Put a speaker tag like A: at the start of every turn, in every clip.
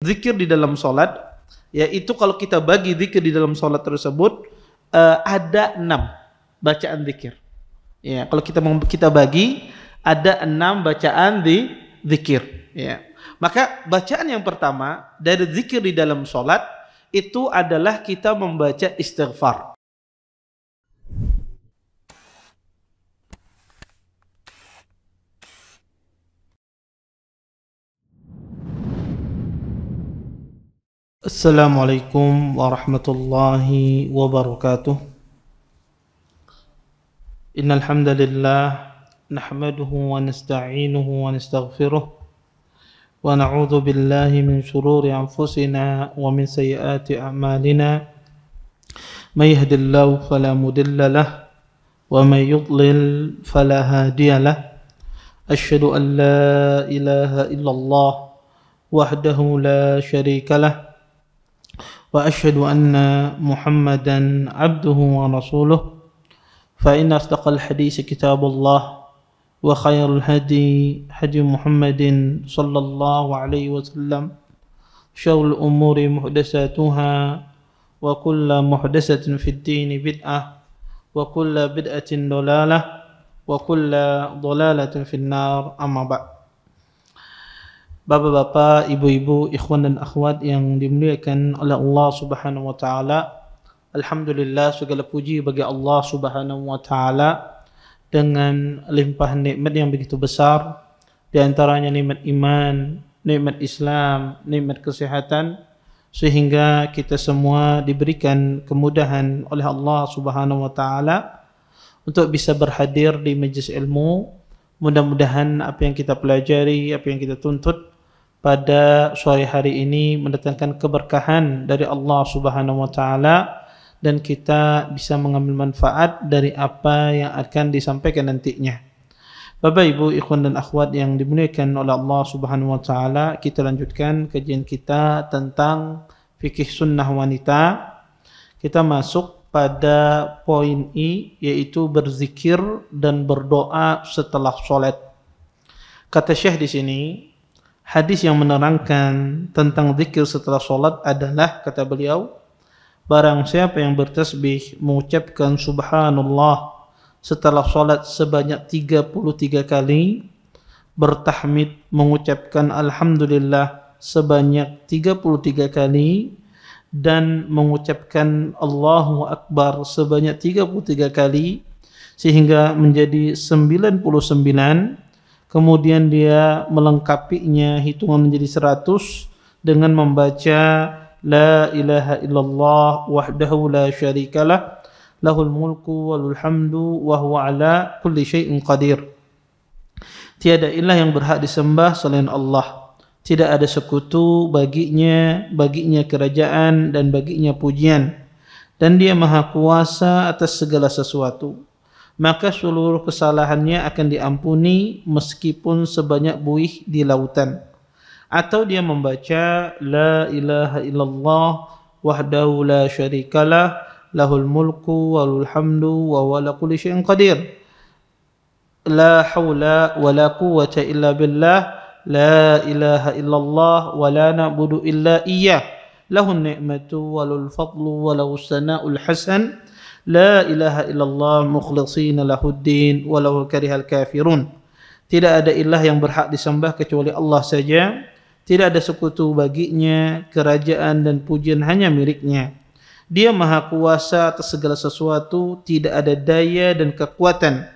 A: zikir di dalam solat, yaitu kalau kita bagi zikir di dalam solat tersebut ada 6 bacaan zikir. Ya, kalau kita bagi ada 6 bacaan di zikir. Ya, maka bacaan yang pertama dari zikir di dalam solat itu adalah kita membaca istighfar. Assalamualaikum warahmatullahi wabarakatuh. Innal hamdalillah nahmaduhu wa nasta'inuhu wa nastaghfiruh wa na'udzu billahi min shururi anfusina wa min sayyiati a'malina. May yahdihillahu fala mudilla lahu wa may yudlil fala hadiya lahu. Asyhadu an la ilaha illallah wahdahu la syarika lahu وأشهد أن محمدا عبده ورسوله فإن أصدق الحديث كتاب الله وخير الهدي هدي محمد صلى الله عليه وسلم شر الأمور محدثاتها وكل محدثة في الدين بدعة وكل بدعة ضلالة وكل ضلالة في النار أما بعد. Bapak-bapak, ibu-ibu, ikhwan dan akhwat yang dimuliakan oleh Allah Subhanahu wa taala. Alhamdulillah, segala puji bagi Allah Subhanahu wa taala dengan limpahan nikmat yang begitu besar, di antaranya nikmat iman, nikmat Islam, nikmat kesehatan, sehingga kita semua diberikan kemudahan oleh Allah Subhanahu wa taala untuk bisa berhadir di majelis ilmu. Mudah-mudahan apa yang kita pelajari, apa yang kita tuntut pada sore hari ini mendatangkan keberkahan dari Allah Subhanahu wa taala dan kita bisa mengambil manfaat dari apa yang akan disampaikan nantinya. Bapak, Ibu, ikhwan dan akhwat yang dimuliakan oleh Allah Subhanahu wa taala, kita lanjutkan kajian kita tentang fikih sunnah wanita. Kita masuk pada poin I, yaitu berzikir dan berdoa setelah sholat. Kata Syekh di sini, hadis yang menerangkan tentang zikir setelah sholat adalah, kata beliau, barang siapa yang bertasbih mengucapkan subhanallah setelah sholat sebanyak 33 kali, bertahmid mengucapkan alhamdulillah sebanyak 33 kali, dan mengucapkan Allahu Akbar sebanyak 33 kali, sehingga menjadi 99. Kemudian dia melengkapinya hitungan menjadi 100 dengan membaca la ilaha illallah wahdahu la syarikalah lahul mulku walul hamdu wa huwa ala kulli syai'in qadir. Tiada ilah yang berhak disembah selain Allah, tidak ada sekutu baginya kerajaan dan baginya pujian, dan dia maha kuasa atas segala sesuatu. Maka seluruh kesalahannya akan diampuni meskipun sebanyak buih di lautan. Atau dia membaca la ilaha illallah wahdahu la syarikalah lahul mulku walul hamdu wa huwa ala kulli syai'in qadir. La haula wa la quwwata illa billah, la ilaha illallah wa la na'budu illa iyyah, lahun ni'matu walul fadlu walahus sana'ul hasan, la ilaha illallah mukhlishina lahuddin walau karihal kafirun. Tidak ada ilah yang berhak disembah kecuali Allah saja, tidak ada sekutu baginya, kerajaan dan pujian hanya miliknya. Dia maha kuasa atas segala sesuatu, tidak ada daya dan kekuatan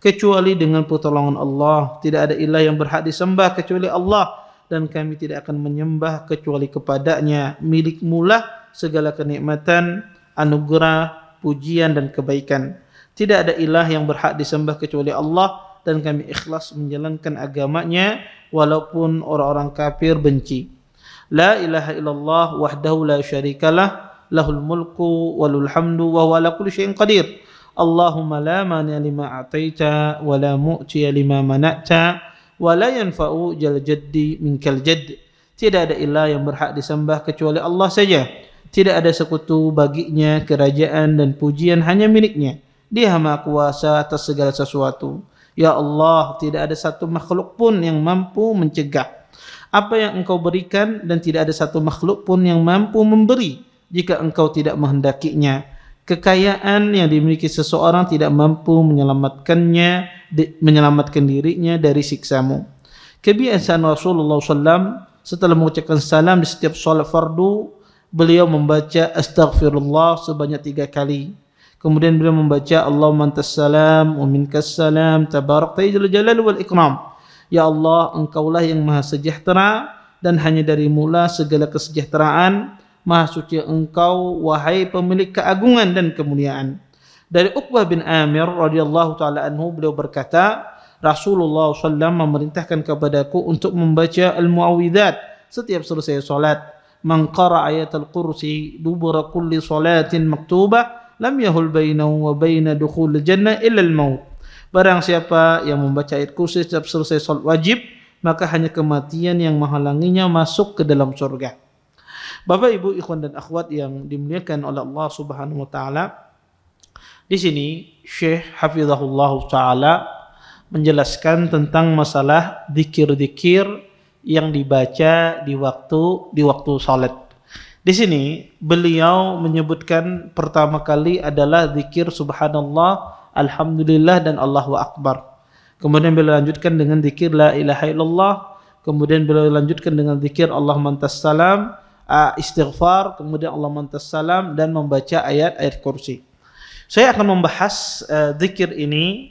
A: kecuali dengan pertolongan Allah. Tidak ada ilah yang berhak disembah kecuali Allah, dan kami tidak akan menyembah kecuali kepadanya. Milikmulah segala kenikmatan, anugerah, pujian dan kebaikan. Tidak ada ilah yang berhak disembah kecuali Allah, dan kami ikhlas menjalankan agamanya walaupun orang-orang kafir benci. La ilaha illallah wahdahu la syarikalah lahul mulku walul hamdu wa huwa ala kulli syai'in qadir. Allahumma la mani'a lima a'taita wa la mu'tiya lima mana'ta wa la yanfa'u jal jaddi minkal jadd. Tidak ada ilah yang berhak disembah kecuali Allah saja. Tidak ada sekutu baginya, kerajaan dan pujian hanya miliknya. Dia maha kuasa atas segala sesuatu. Ya Allah, tidak ada satu makhluk pun yang mampu mencegah apa yang engkau berikan dan tidak ada satu makhluk pun yang mampu memberi jika engkau tidak menghendakinya. Kekayaan yang dimiliki seseorang tidak mampu menyelamatkan dirinya dari siksamu. Kebiasaan Rasulullah SAW setelah mengucapkan salam di setiap salat fardu, beliau membaca astaghfirullah sebanyak 3 kali. Kemudian beliau membaca Allahumma antas salam wa minkas salam tabarakta ya jalal wal ikram. Ya Allah, engkaulah yang maha sejahtera dan hanya darimulah segala kesejahteraan. Maha suci engkau wahai pemilik keagungan dan kemuliaan. Dari Uqbah bin Amir radhiyallahu taala anhu, beliau berkata, Rasulullah SAW memerintahkan kepadaku untuk membaca al-muawwidzat setiap selesai salat. Man qara ayatul kursi dubura kulli salatin maktubah lam yahul bainahu wa baina dukhul jannah illa al-maut. Barang siapa yang membaca ayat kursi setiap selesai salat wajib, maka hanya kematian yang menghalanginya masuk ke dalam surga. Bapak, Ibu, ikhwan dan akhwat yang dimuliakan oleh Allah Subhanahu wa taala, di sini Syekh hafizahullah taala menjelaskan tentang masalah zikir-zikir yang dibaca di waktu salat. Di sini beliau menyebutkan pertama kali adalah zikir subhanallah, alhamdulillah dan Allahu akbar. Kemudian beliau lanjutkan dengan zikir la ilaha illallah, kemudian beliau lanjutkan dengan zikir Allahumma antas salam, istighfar, kemudian Allahumma antas salam dan membaca ayat-ayat kursi. Saya akan membahas zikir ini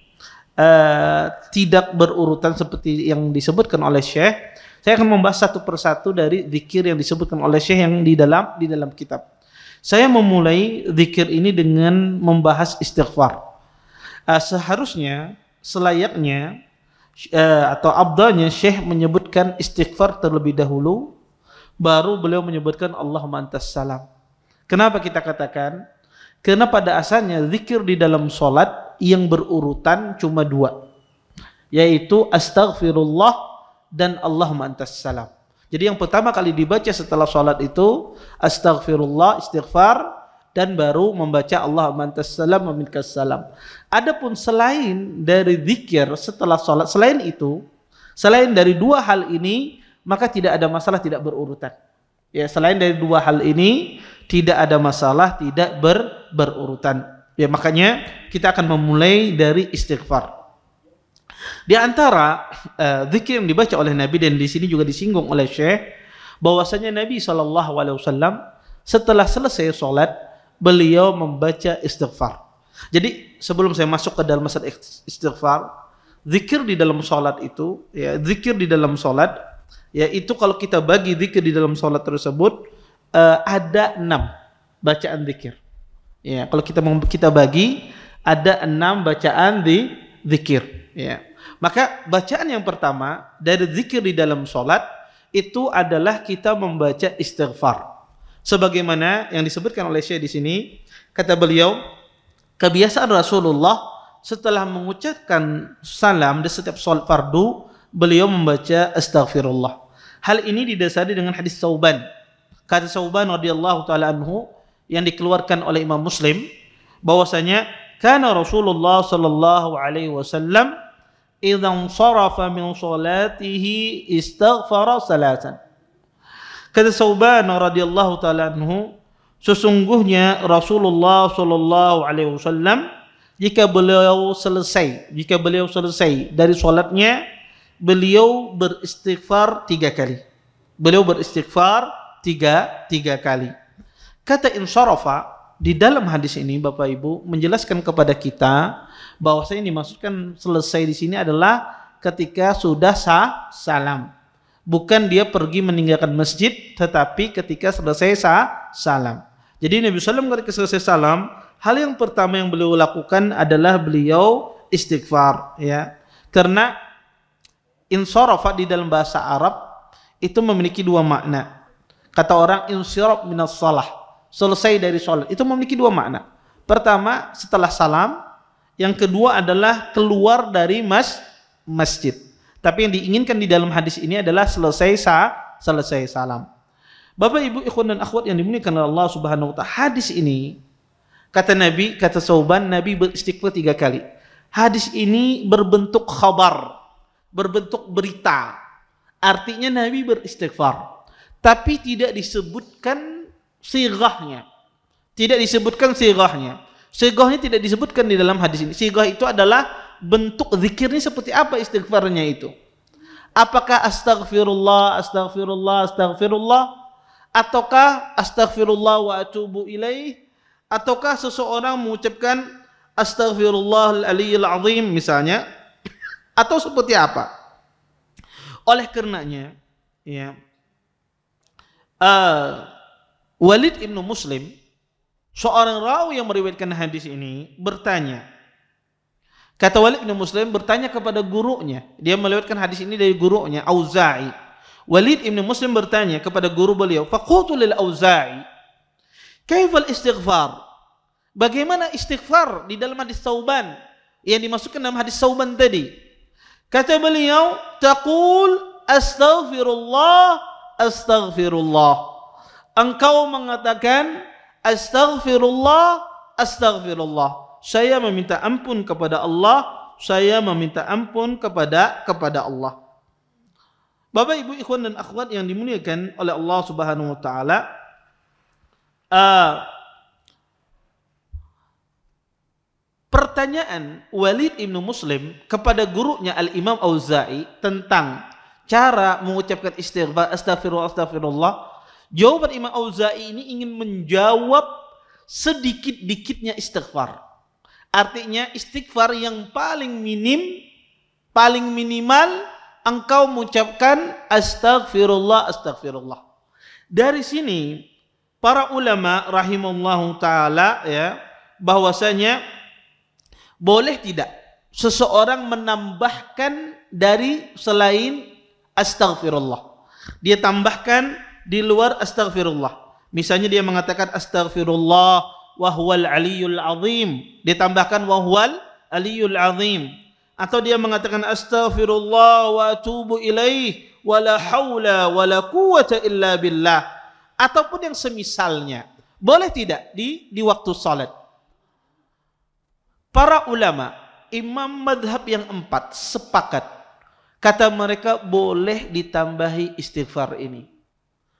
A: tidak berurutan seperti yang disebutkan oleh Syekh. Saya akan membahas satu persatu dari zikir yang disebutkan oleh Syekh yang di dalam kitab. Saya memulai zikir ini dengan membahas istighfar. Seharusnya, selayaknya atau abdalnya Syekh menyebutkan istighfar terlebih dahulu, baru beliau menyebutkan Allahumma antas salam. Kenapa kita katakan? Karena pada asalnya zikir di dalam solat yang berurutan cuma 2, yaitu astaghfirullah dan Allahumma antas salam. Jadi yang pertama kali dibaca setelah solat itu astaghfirullah, istighfar, dan baru membaca Allahumma antas salam wa minkas salam. Adapun selain dari zikir setelah solat, selain itu, selain dari 2 hal ini, maka tidak ada masalah tidak berurutan. Ya, selain dari 2 hal ini tidak ada masalah tidak berurutan. Ya, makanya kita akan memulai dari istighfar. Di antara zikir yang dibaca oleh Nabi, dan di sini juga disinggung oleh Syekh, bahwasanya Nabi SAW setelah selesai salat beliau membaca istighfar. Jadi sebelum saya masuk ke dalam masalah istighfar, zikir di dalam salat itu, ya, zikir di dalam salat, yaitu kalau kita bagi zikir di dalam sholat tersebut ada 6 bacaan zikir. Ya, kalau kita bagi ada 6 bacaan di zikir. Ya, maka bacaan yang pertama dari zikir di dalam sholat itu adalah kita membaca istighfar. Sebagaimana yang disebutkan oleh Syekh di sini, kata beliau, kebiasaan Rasulullah setelah mengucapkan salam di setiap sholat fardu, beliau membaca astaghfirullah. Hal ini didasari dengan hadis Tsauban. Kata Tsauban radhiyallahu taala anhu yang dikeluarkan oleh Imam Muslim, bahwasanya kana Rasulullah sallallahu alaihi wasallam idza sharafa min salatihi istaghfara salatan. Kata Tsauban radhiyallahu taala anhu, sesungguhnya Rasulullah sallallahu alaihi wasallam jika beliau selesai dari salatnya, beliau beristighfar 3 kali. Beliau beristighfar tiga kali. Kata insarafa di dalam hadis ini, Bapak Ibu, menjelaskan kepada kita bahwasanya yang dimaksudkan selesai di sini adalah ketika sudah salam. Bukan dia pergi meninggalkan masjid, tetapi ketika selesai salam. Jadi Nabi SAW ketika selesai salam, hal yang pertama yang beliau lakukan adalah beliau istighfar, ya. Karena insarafa di dalam bahasa Arab itu memiliki 2 makna. Kata orang insiraf minas salah, selesai dari salat, itu memiliki 2 makna. Pertama, setelah salam. Yang kedua adalah keluar dari masjid. Tapi yang diinginkan di dalam hadis ini adalah selesai salam. Bapak Ibu ikhwan dan akhwat yang dimuliakan oleh Allah Subhanahu wa taala, hadis ini kata Nabi, kata Tsauban, Nabi beristighfar 3 kali. Hadis ini berbentuk khabar, berbentuk berita. Artinya Nabi beristighfar, tapi tidak disebutkan sighahnya. Tidak disebutkan sighahnya. Sighahnya tidak disebutkan di dalam hadis ini. Sighah itu adalah bentuk zikirnya seperti apa istighfarnya itu. Apakah astaghfirullah, astaghfirullah, astaghfirullah, ataukah astaghfirullah wa atubu ilaih, ataukah seseorang mengucapkan astaghfirullahal aliyyil azim misalnya, atau seperti apa? Oleh karenanya, ya, Walid ibnu Muslim, seorang rawi yang meriwayatkan hadis ini, bertanya. Kata Walid bin Muslim bertanya kepada gurunya. Dia melewatkan hadis ini dari gurunya Auza'i. Walid bin Muslim bertanya kepada guru beliau, faqultu lil Auza'i, kaifal istighfar? Bagaimana istighfar di dalam hadis Tsauban yang dimasukkan dalam hadis Tsauban tadi? Kata beliau, taqul astaghfirullah, astaghfirullah. Engkau mengatakan astaghfirullah, astaghfirullah. Saya meminta ampun kepada Allah, saya meminta ampun kepada Allah. Bapak, Ibu, ikhwan dan akhwat yang dimuliakan oleh Allah Subhanahu wa taala, pertanyaan Walid ibnu Muslim kepada gurunya Al-Imam Auza'i tentang cara mengucapkan istighfar, astaghfirullah, astaghfirullah, jawaban Imam Auza'i ini ingin menjawab sedikit-dikitnya istighfar. Artinya istighfar yang paling minimal engkau mengucapkan astaghfirullah, astaghfirullah. Dari sini para ulama rahimallahu taala, ya, bahwasanya boleh tidak seseorang menambahkan dari selain astaghfirullah. Dia tambahkan di luar astaghfirullah. Misalnya dia mengatakan astaghfirullah wa huwal aliyyul azim, ditambahkan wa huwal aliyyul azim, atau dia mengatakan astaghfirullah wa atubu ilaih wa la haula wa la quwwata illa billah, ataupun yang semisalnya. Boleh tidak di waktu salat? Para ulama, imam madhab yang 4 sepakat, kata mereka boleh ditambahi istighfar ini.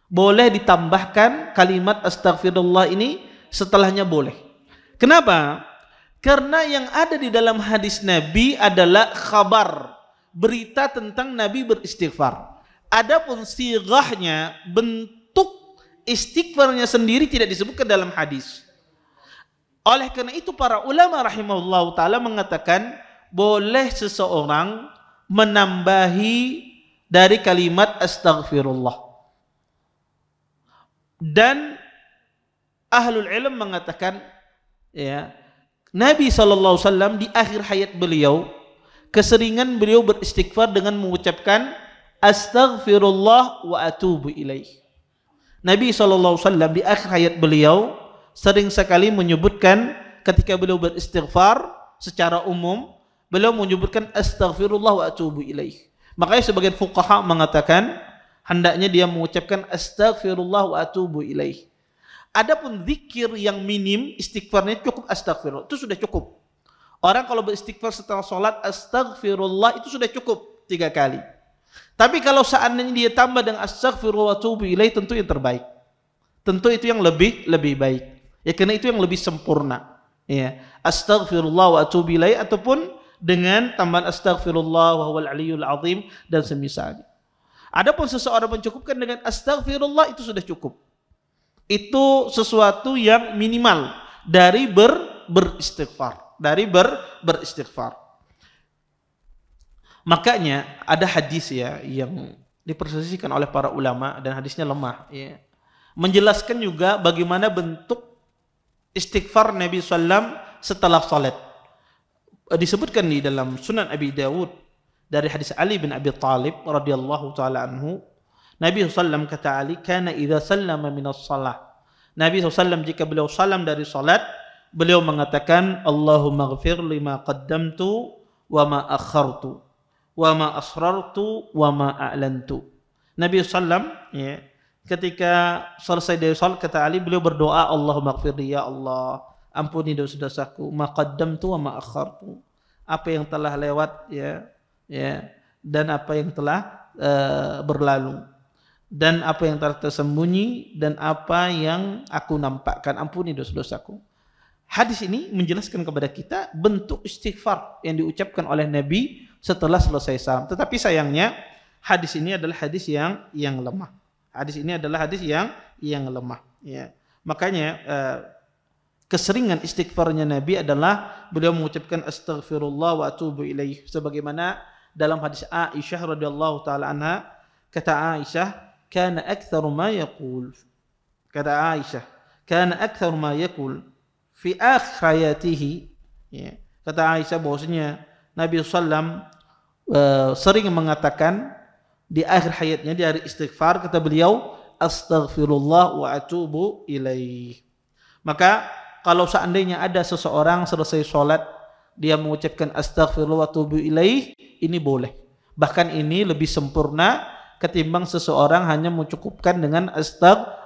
A: Boleh ditambahkan kalimat astaghfirullah ini setelahnya boleh. Kenapa? Karena yang ada di dalam hadis Nabi adalah khabar, berita tentang Nabi beristighfar. Adapun sighahnya, bentuk istighfarnya sendiri tidak disebutkan dalam hadis. Oleh karena itu para ulama rahimahullah ta'ala mengatakan boleh seseorang menambahi dari kalimat astaghfirullah. Dan ahlul ilm mengatakan, ya, Nabi SAW di akhir hayat beliau keseringan beliau beristighfar dengan mengucapkan astaghfirullah wa atubu ilaih. Nabi SAW di akhir hayat beliau sering sekali menyebutkan ketika beliau beristighfar secara umum, beliau menyebutkan astaghfirullah wa atubu ilaih. Makanya sebagian fuqaha mengatakan hendaknya dia mengucapkan astaghfirullah wa atubu ilaih. Adapun zikir yang minim, istighfarnya cukup astaghfirullah, itu sudah cukup. Orang kalau beristighfar setelah sholat, astaghfirullah itu sudah cukup 3 kali. Tapi kalau seandainya dia tambah dengan astaghfirullah wa atubu ilaih, tentu yang terbaik. Tentu itu yang lebih baik. Ya, karena itu yang lebih sempurna. Ya, astaghfirullah wa atubu ilaih ataupun dengan tambahan astaghfirullah wa huwal aliyyul azim dan semisalnya. Adapun seseorang mencukupkan dengan astaghfirullah itu sudah cukup. Itu sesuatu yang minimal dari beristighfar, beristighfar. Makanya ada hadis, ya, yang diperselisihkan oleh para ulama dan hadisnya lemah, ya, menjelaskan juga bagaimana bentuk istighfar Nabi SAW setelah salat. Disebutkan di dalam Sunan Abi Dawud dari hadis Ali bin Abi Thalib radhiyallahu taala anhu, Nabi SAW kata Ali, kana idza sallama minas salah. Nabi SAW jika beliau salam dari salat, beliau mengatakan Allahumma ghfir lima qaddamtu wa ma akhartu wa ma asrartu wa ma a'lantu. Nabi SAW, ya, ketika selesai dari salat kata Ali, beliau berdoa Allahumma ghfir, ya Allah, ampuni dosa-dosaku, ma qaddamtu wa ma akhartu, apa yang telah lewat, ya, dan apa yang telah berlalu, dan apa yang telah tersembunyi, dan apa yang aku nampakkan. Ampuni dosa-dosaku. Hadis ini menjelaskan kepada kita bentuk istighfar yang diucapkan oleh Nabi setelah selesai salam. Tetapi sayangnya hadis ini adalah hadis yang lemah. Hadis ini adalah hadis yang lemah. Ya. Makanya keseringan istighfarnya Nabi adalah beliau mengucapkan astaghfirullah wa atubu ilaih, sebagaimana dalam hadis Aisyah radhiyallahu taala anha, kata Aisyah, kana aktsaru ma yaqul, kata Aisyah, kana aktsaru ma yaqul fi akhir hayatihi, ya. Kata Aisyah bahwasanya Nabi sallam sering mengatakan di akhir hayatnya, di hari istighfar, kata beliau, astaghfirullah wa atubu ilaih. Maka kalau seandainya ada seseorang selesai sholat dia mengucapkan astaghfirullah wa atubu ilaih, ini boleh. Bahkan ini lebih sempurna ketimbang seseorang hanya mencukupkan dengan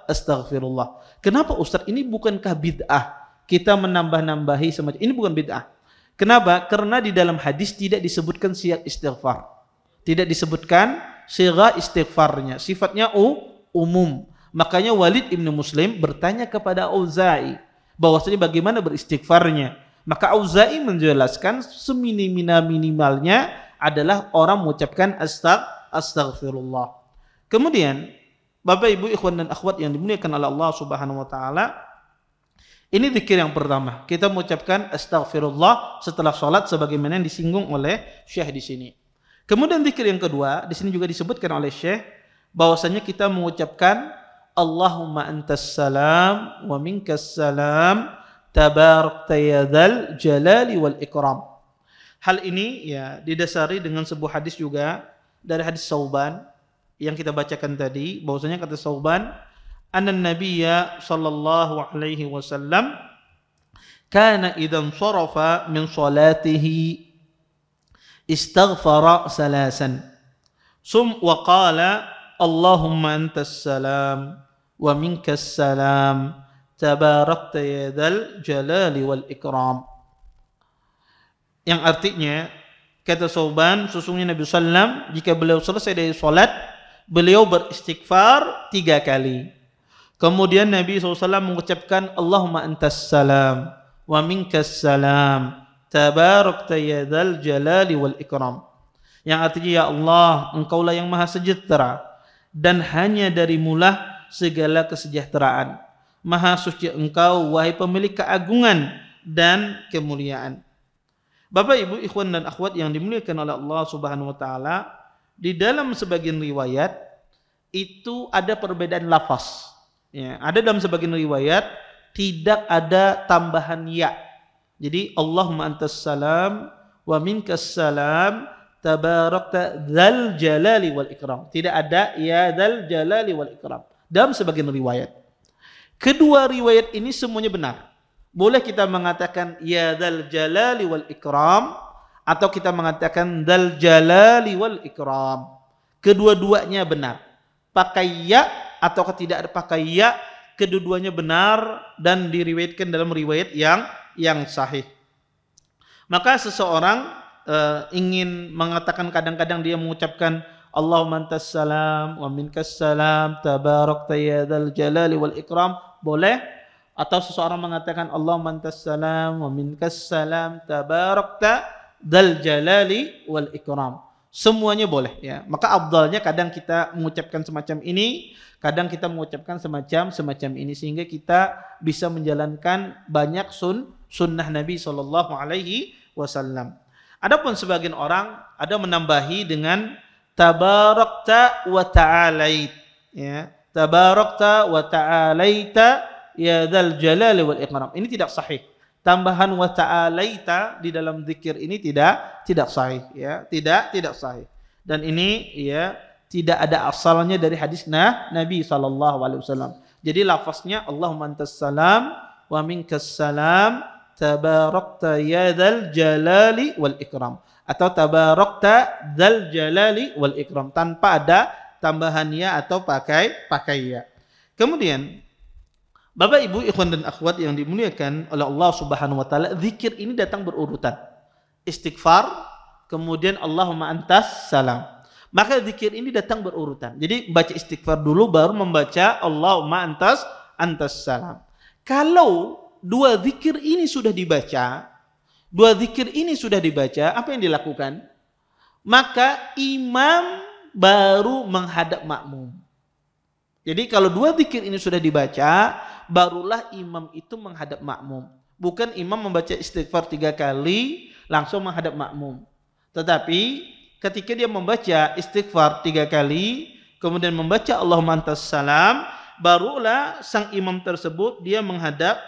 A: astaghfirullah. Kenapa Ustaz? Ini bukankah bid'ah? Kita menambah-nambahi semacam ini, bukan bid'ah. Kenapa? Karena di dalam hadis tidak disebutkan sigat istighfar. Tidak disebutkan sigat istighfarnya. Sifatnya umum. Makanya Walid ibn Muslim bertanya kepada Auza'i bahwasanya bagaimana beristighfarnya. Maka Auza'i menjelaskan seminimalnya adalah orang mengucapkan astaghfirullah. Kemudian Bapak Ibu ikhwan dan akhwat yang dimuliakan oleh Allah Subhanahu wa taala, ini zikir yang pertama. Kita mengucapkan astaghfirullah setelah salat sebagaimana yang disinggung oleh Syekh di sini. Kemudian zikir yang kedua, di sini juga disebutkan oleh Syekh bahwasanya kita mengucapkan Allahumma antas salam wa minkas salam tabarakta ya dzal jalali wal ikram. Hal ini ya didasari dengan sebuah hadis juga dari hadis Sauban yang kita bacakan tadi, bahwasanya kata Sauban, anna nabiyya sallallahu alaihi wasallam kana idzan sharafa min salatihi istaghfara salasan wa qala Allahumma antas salam wa minkas salam tabarakta ya dzal jalali wal ikram. Yang artinya, kata Sauban, sesungguhnya Nabi sallam jika beliau selesai dari salat, beliau beristighfar 3 kali. Kemudian Nabi SAW mengucapkan Allahumma antas salam wa minkas salam tabarakta ya dzal jalali wal ikram. Yang artinya, ya Allah, Engkaulah yang maha sejahtera dan hanya darimulah segala kesejahteraan. Maha suci Engkau, wahai pemilik keagungan dan kemuliaan. Bapak Ibu ikhwan dan akhwat yang dimuliakan oleh Allah Subhanahu wa taala, di dalam sebagian riwayat itu ada perbedaan lafaz. Ya, ada dalam sebagian riwayat tidak ada tambahan ya. Jadi Allahumma antas salam wa minkas salam tabarakta dzal jalali wal ikram. Tidak ada ya dzal jalali wal ikram dalam sebagian riwayat. Kedua riwayat ini semuanya benar. Boleh kita mengatakan ya dzal jalali wal ikram atau kita mengatakan dzal jalali wal ikram. Kedua-duanya benar. Pakai ya atau tidak pakai ya, kedua-duanya benar dan diriwayatkan dalam riwayat yang sahih. Maka seseorang ingin mengatakan, kadang-kadang dia mengucapkan Allahumma antas salam wa minkas salam tabarakta ya dzal jalali wal ikram, boleh. Atau seseorang mengatakan Allahumma antas salam wa minkas salam tabarakta dzal jalali wal ikram. Semuanya boleh ya. Maka afdalnya kadang kita mengucapkan semacam ini, kadang kita mengucapkan semacam ini, sehingga kita bisa menjalankan banyak sunnah Nabi sallallahu alaihi wasallam. Adapun sebagian orang ada menambahi dengan tabarakta wa ta'alait, ya. Tabarakta wa ta'alaita ya dzal jalali wal ikram. Ini tidak sahih. Tambahan wa ta'alaita di dalam zikir ini tidak sahih, ya. Tidak sahih. Dan ini ya tidak ada asalnya dari hadis Nabi sallallahu alaihi wasallam. Jadi lafaznya Allahumma antas salam wa minkas salam tabarakta ya dzal jalali wal ikram, atau tabarakta dzal jalali wal ikram, tanpa ada tambahan ya atau pakai ya. Kemudian Bapak Ibu ikhwan dan akhwat yang dimuliakan oleh Allah Subhanahu wa taala, zikir ini datang berurutan. Istighfar, kemudian Allahumma antas salam. Maka zikir ini datang berurutan. Jadi baca istighfar dulu baru membaca Allahumma antas salam. Kalau dua zikir ini sudah dibaca, apa yang dilakukan? Maka imam baru menghadap makmum. Jadi kalau dua zikir ini sudah dibaca, barulah imam itu menghadap makmum. Bukan imam membaca istighfar 3 kali langsung menghadap makmum. Tetapi ketika dia membaca istighfar 3 kali, kemudian membaca Allahumma antas salam, barulah sang imam tersebut dia menghadap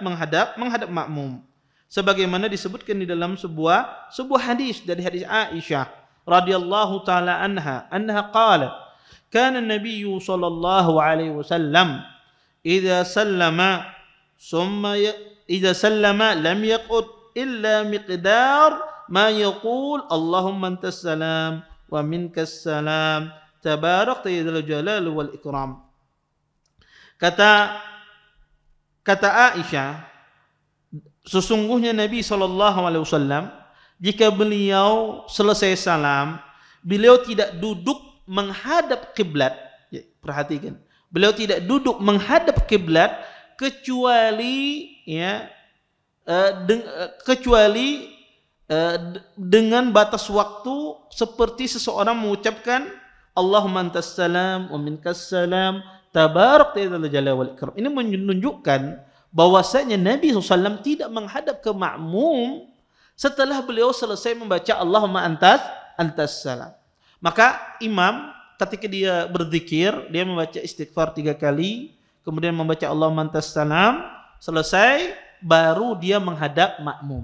A: makmum. Sebagaimana disebutkan di dalam sebuah hadis dari hadis Aisyah radhiyallahu taala anha qalat, kana an-nabiy sallallahu alaihi wasallam idza sallama lam yaqud illa miqdar ma yaqul Allahumma antas salam wa minkas salam tabarakta ya dzal jalali wal ikram. Kata Aisyah, sesungguhnya Nabi SAW jika beliau selesai salam, beliau tidak duduk menghadap kiblat. Ya, perhatikan, beliau tidak duduk menghadap kiblat kecuali dengan batas waktu seperti seseorang mengucapkan Allahumma antas salam wa minkas salam tabarakta ya dzal jalali wal ikram. Ini menunjukkan bahwasanya Nabi SAW tidak menghadap ke makmum setelah beliau selesai membaca Allahumma antas salam. Maka imam ketika dia berzikir, dia membaca istighfar 3 kali, kemudian membaca Allahumma antas salam, selesai baru dia menghadap makmum.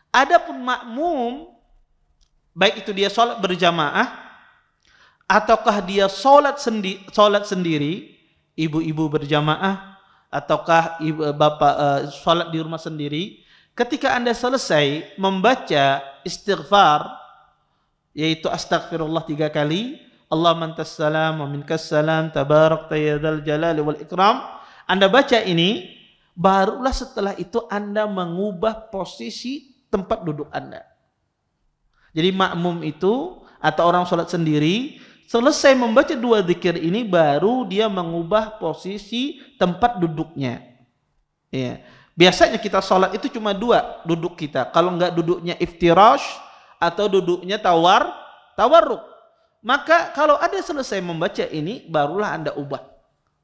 A: Adapun makmum, baik itu dia sholat berjamaah ataukah dia sholat sendiri, ibu-ibu berjamaah ataukah bapak sholat di rumah sendiri, ketika Anda selesai membaca istighfar, yaitu astagfirullah 3 kali, Allahumma antas salam wa minkas salam tabarakta ya dzal jalali wal ikram, Anda baca ini, barulah setelah itu Anda mengubah posisi tempat duduk Anda. Jadi makmum itu atau orang sholat sendiri selesai membaca 2 zikir ini, baru dia mengubah posisi tempat duduknya. Ya. Biasanya kita sholat itu cuma 2 duduk kita. Kalau enggak duduknya iftirash atau duduknya tawarruk. Maka kalau Anda selesai membaca ini, barulah Anda ubah.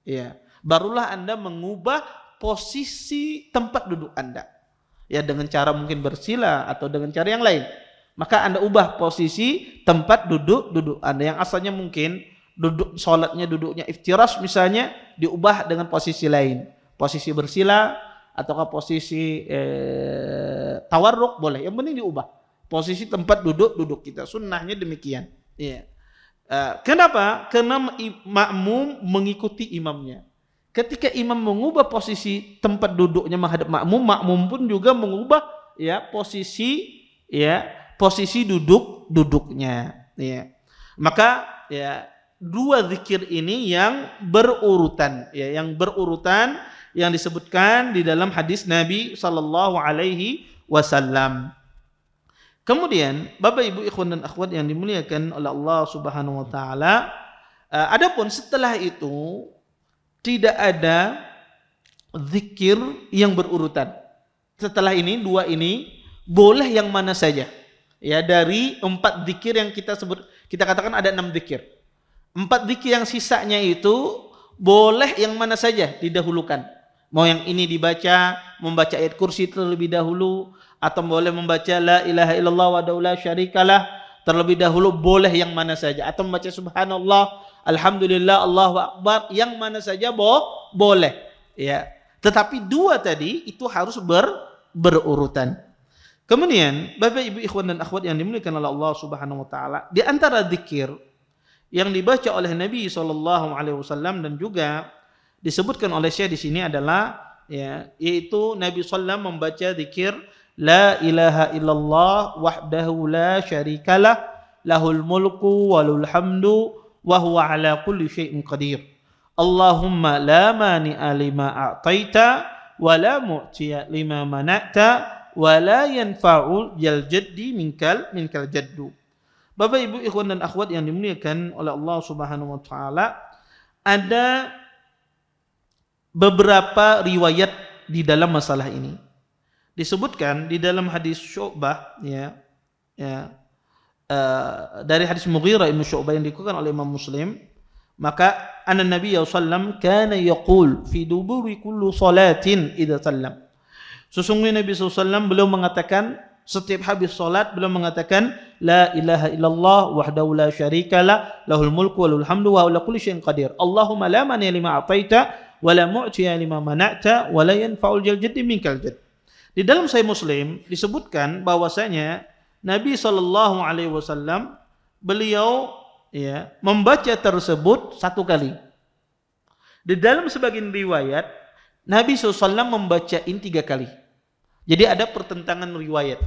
A: Ya. Barulah Anda mengubah posisi tempat duduk Anda. Ya, dengan cara mungkin bersila atau dengan cara yang lain. Maka Anda ubah posisi tempat duduk Anda yang asalnya mungkin duduknya iftirash misalnya, diubah dengan posisi lain, posisi bersila ataukah posisi tawarruk boleh, yang penting diubah posisi tempat duduk kita. Sunnahnya demikian. Ya. Kenapa? Karena makmum mengikuti imamnya. Ketika imam mengubah posisi tempat duduknya menghadap makmum, makmum pun juga mengubah posisi duduknya. Ya. Maka 2 zikir ini yang berurutan, yang disebutkan di dalam hadis Nabi sallallahu alaihi wasallam. Kemudian Bapak Ibu ikhwan dan akhwat yang dimuliakan oleh Allah Subhanahu wa taala, adapun setelah itu tidak ada zikir yang berurutan. Setelah ini 2 ini boleh yang mana saja. Ya, dari 4 zikir yang kita sebut, kita katakan ada 6 zikir. 4 zikir yang sisanya itu boleh yang mana saja didahulukan. Mau yang ini membaca ayat kursi terlebih dahulu, atau boleh membaca la ilaha illallah wahdahu la syarikalah terlebih dahulu, boleh yang mana saja, atau membaca subhanallah, alhamdulillah, Allahu akbar, yang mana saja boleh. Ya. Tetapi 2 tadi itu harus berurutan. Kemudian Bapak Ibu ikhwan dan akhwat yang dimuliakan oleh Allah Subhanahu wa taala, di antara zikir yang dibaca oleh Nabi sallallahu alaihi wasallam dan juga disebutkan oleh Syekh di sini adalah yaitu Nabi sallallahu membaca zikir la ilaha illallah wahdahu la syarikalah lahul mulku walul hamdu wa huwa ala kulli syai'in qadir. Allahumma la mani'a lima a'taita wa la mu'tiya lima mana'ta wa la yanfa'ul jal jaddi minkal jaddu. Bapak Ibu ikhwan dan akhwat yang dimuliakan oleh Allah Subhanahu wa taala, ada beberapa riwayat di dalam masalah ini. Disebutkan di dalam hadis Syu'bah dari hadis Mughirah ibn Syu'bah yang dikeluarkan oleh Imam Muslim, maka anna Nabi sallallahu kana yaqul fi duburi kulli salatin idza sallam. Sesungguhnya Nabi SAW beliau mengatakan setiap habis salat beliau mengatakan la ilaha illallah wahdahu la syarikalah lahul mulku wa lahul hamdu wa huwa ala kulli syai'in qadir. Allahumma la mani'a lima a'taita wa la mu'tiya lima mana'ta wa la yanfa'ul jaddi minkal jadd. Di dalam Sahih Muslim disebutkan bahwasanya Nabi SAW beliau membaca tersebut satu kali. Di dalam sebagian riwayat Nabi SAW membaca ini 3 kali. Jadi ada pertentangan riwayat.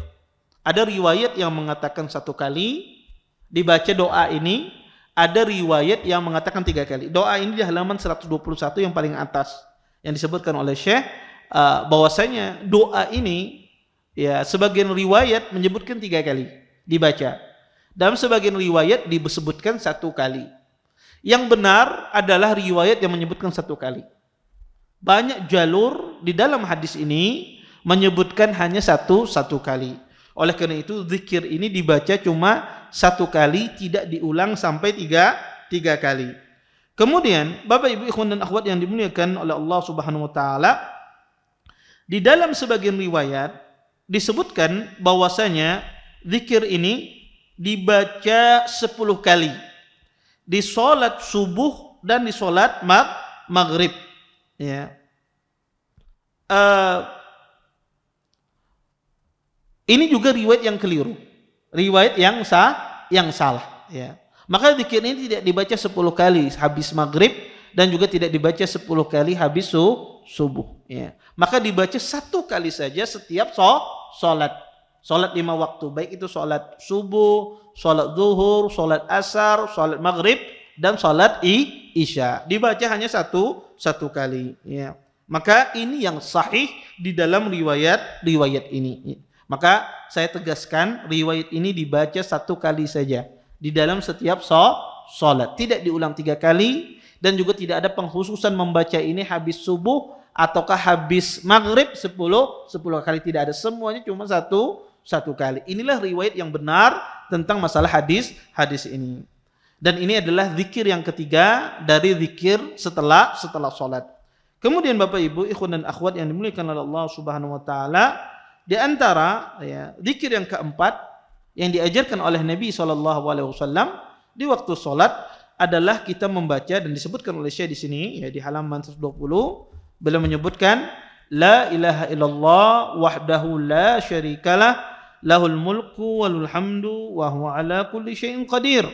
A: Ada riwayat yang mengatakan 1 kali dibaca doa ini, ada riwayat yang mengatakan 3 kali. Doa ini di halaman 121 yang paling atas yang disebutkan oleh Syekh bahwasanya doa ini sebagian riwayat menyebutkan 3 kali dibaca. Dalam sebagian riwayat disebutkan 1 kali. Yang benar adalah riwayat yang menyebutkan 1 kali. Banyak jalur di dalam hadis ini menyebutkan hanya satu kali. Oleh karena itu zikir ini dibaca cuma 1 kali, tidak diulang sampai 3 kali. Kemudian Bapak Ibu ikhwan dan akhwat yang dimuliakan oleh Allah Subhanahu wa taala, di dalam sebagian riwayat disebutkan bahwasanya zikir ini dibaca 10 kali di salat subuh dan di salat maghrib. Ini juga riwayat yang keliru, riwayat yang salah. Maka zikir ini tidak dibaca 10 kali habis maghrib dan juga tidak dibaca 10 kali habis subuh. Maka dibaca 1 kali saja setiap Salat 5 waktu, baik itu salat subuh, salat zuhur, salat asar, salat maghrib, dan salat isya. Dibaca hanya satu kali. Maka ini yang sahih di dalam riwayat ini. Maka saya tegaskan riwayat ini dibaca 1 kali saja di dalam setiap salat. Tidak diulang 3 kali dan juga tidak ada pengkhususan membaca ini habis subuh ataukah habis maghrib 10 kali, tidak ada, semuanya cuma satu kali. Inilah riwayat yang benar tentang masalah hadis ini. Dan ini adalah zikir yang ketiga dari zikir setelah salat. Kemudian Bapak Ibu ikhwan dan akhwat yang dimuliakan oleh Allah Subhanahu wa taala, di antara zikir yang keempat yang diajarkan oleh Nabi SAW di waktu salat adalah kita membaca, dan disebutkan oleh Syekh di sini di halaman 120, beliau menyebutkan la ilaha illallah wahdahu la syarikalah lahul mulku wa lahul hamdu wa huwa ala kulli syai'in qadir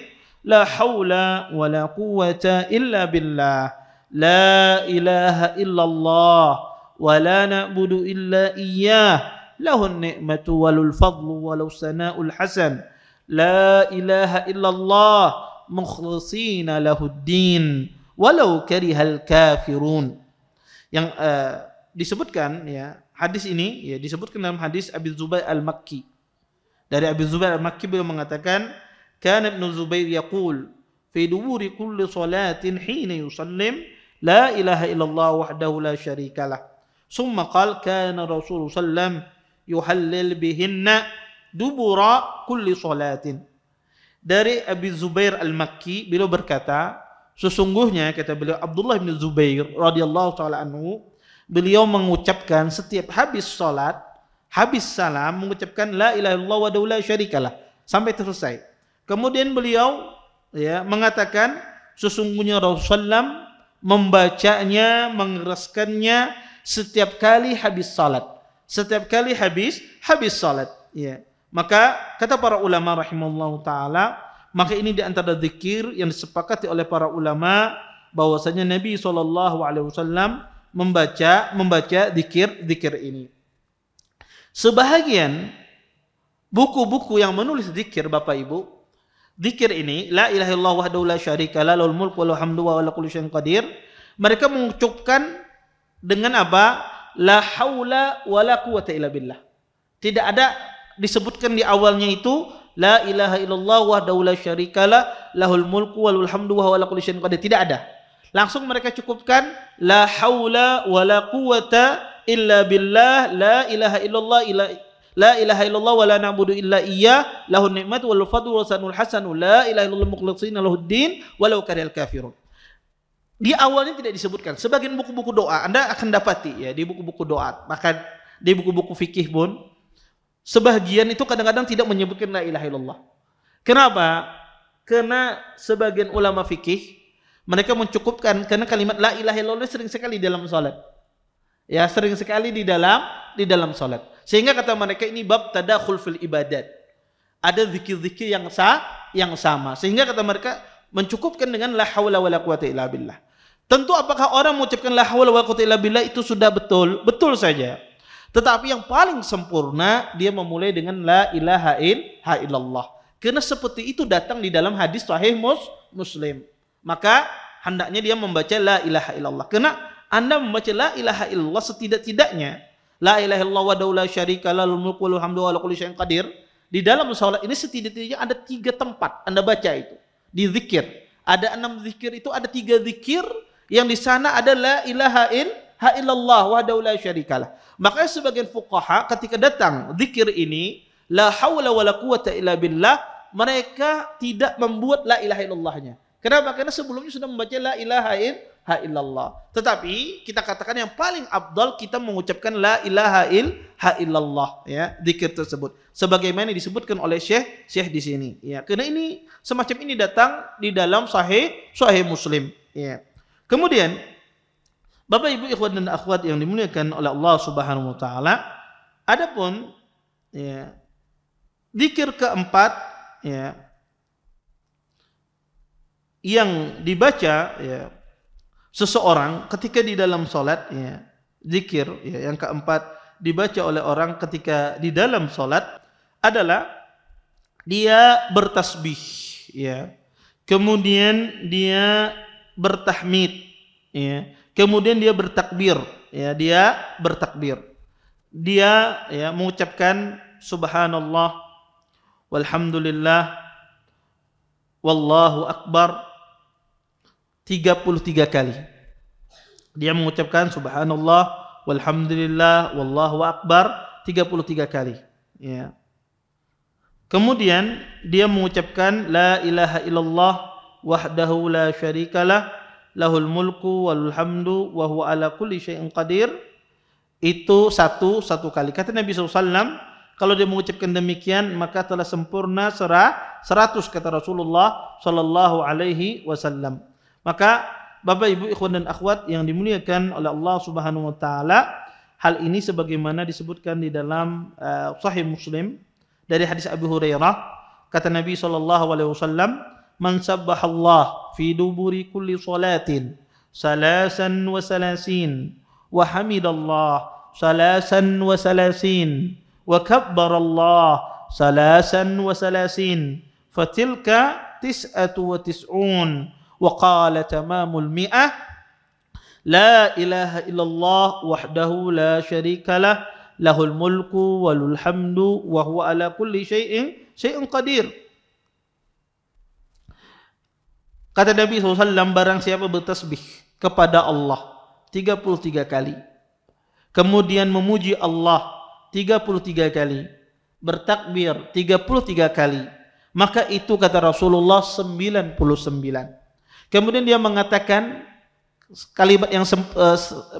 A: la haula wa la quwwata illa billah la ilaha illallah wa la na'budu illa iyyah lahun ni'matu walul fadlu walau sana'ul hasan la ilaha illallah mukhlishina lahuddin walau karihal kafirun. Yang disebutkan hadis ini disebutkan dalam hadis Abi Zubair Al-Makki. Dari Abi Zubair Al-Makki beliau mengatakan, kana Ibnu Zubair yaqul fi duburi kulli salatin hina yusallim la ilaha illallah wahdahu la syarikalah. Summa qala kana Rasulullah sallam yuhallil bihinna dubura kulli salatin. Dari Abi Zubair Al-Makki beliau berkata, sesungguhnya kata beliau Abdullah bin Zubair radhiyallahu taala anhu, beliau mengucapkan setiap habis salat, habis salam mengucapkan la ilaha illallah wahdahu la syarikalah sampai selesai. Kemudian beliau mengatakan sesungguhnya Rasulullah membacanya, mengeraskannya setiap kali habis salat. Setiap kali habis salat. Maka kata para ulama rahimahullahu taala, maka ini di antara zikir yang disepakati oleh para ulama bahwasanya Nabi SAW membaca zikir ini. Sebahagian buku-buku yang menulis zikir Bapak Ibu, zikir ini la ilaha illallah wahdahu la syarikalah lahul mulku wa lahul hamdu wa huwa ala kulli syai'in qadir, mereka mengucapkan dengan apa? La haula wala quwwata illa billah. Tidak ada disebutkan di awalnya itu la ilaha illallah wahdahu la syarikalah lahul mulku walul hamdu wa huwa ala kulli syai'in qadir. Tidak ada. Langsung mereka cukupkan la haula wala quwata illa billah la ilaha illallah la ilaha illallah wa la na'budu illa iyyah lahun ni'matu wal fadlu wa sanul hasanu la ilaha illallah mukhlishina lahuddin walau karihal kafirun. Di awalnya tidak disebutkan. Sebagian buku-buku doa Anda akan dapati ya di buku-buku doa, bahkan di buku-buku fikih pun sebagian itu kadang-kadang tidak menyebutkan la ilaha illallah. Kenapa? Karena sebagian ulama fikih mereka mencukupkan karena kalimat la ilaha illallah sering sekali dalam salat. Ya, sering sekali di dalam salat. Sehingga kata mereka ini bab tadakhul fil ibadat. Ada zikir-zikir yang sama. Sehingga kata mereka mencukupkan dengan la haula wala quwata illa billah. Tentu apakah orang mengucapkan la haula wala quwata illa billah itu sudah betul? Betul saja. Tetapi yang paling sempurna dia memulai dengan la ilaha illallah. Karena seperti itu datang di dalam hadis sahih Muslim. Maka hendaknya dia membaca la ilaha illallah. Karena Anda membaca la ilaha illallah setidak-tidaknya la ilaha illallah wahdahu la syarikalah lahul mulku walul hamdu wa ala kulli syai'in qadir. Di dalam salat ini setidak-tidaknya ada 3 tempat Anda baca itu. Di zikir. Ada 6 zikir itu ada 3 zikir yang di sana ada la ilaha illallah wahdahu la syarikalah. Makanya sebagian fuqaha ketika datang zikir ini la haula wala quwata illa billah, mereka tidak membuat la ilaha illallahnya. Kenapa? Karena sebelumnya sudah membaca la ilaha illallah. Tetapi kita katakan yang paling afdal kita mengucapkan la ilaha illallah ya, zikir tersebut. Sebagaimana disebutkan oleh Syekh di sini ya. Karena ini semacam ini datang di dalam sahih Muslim ya. Kemudian Bapak Ibu ikhwan dan akhwat yang dimuliakan oleh Allah Subhanahu wa taala, adapun ya zikir keempat ya yang dibaca ya seseorang ketika di dalam salat ya, zikir ya yang keempat dibaca oleh orang ketika di dalam salat adalah dia bertasbih ya, kemudian dia bertahmid ya, kemudian dia bertakbir ya, dia ya mengucapkan subhanallah walhamdulillah wallahu akbar 33 kali. Dia mengucapkan subhanallah walhamdulillah wallahu akbar 33 kali ya. Kemudian dia mengucapkan la ilaha illallah wahdahu la syarikalah lahul mulku walul hamdu wa huwa ala kulli syai'in qadir. Itu satu kali. Kata Nabi SAW, kalau dia mengucapkan demikian maka telah sempurna 100 kata Rasulullah sallallahu alaihi wasallam. Maka Bapak Ibu ikhwan dan akhwat yang dimuliakan oleh Allah Subhanahu wa taala, hal ini sebagaimana disebutkan di dalam Sahih Muslim dari hadis Abu Hurairah, kata Nabi sallallahu alaihi wasallam, "Man sabbahallah fi duburi kulli salatin salasan wa salasin wa hamidallah salasan wa salasin wa kabbarallah salasan wa salasin fatilka tis'atu wa tis'un wa qala tamamul mi'ah la ilaha illallah wahdahu la syarikalah lahul mulku walul hamdu wa huwa ala kulli syai'in qadir." Kata Nabi SAW, barang siapa bertasbih kepada Allah 33 kali, kemudian memuji Allah 33 kali, bertakbir 33 kali, maka itu kata Rasulullah 99. Kemudian dia mengatakan kalimat yang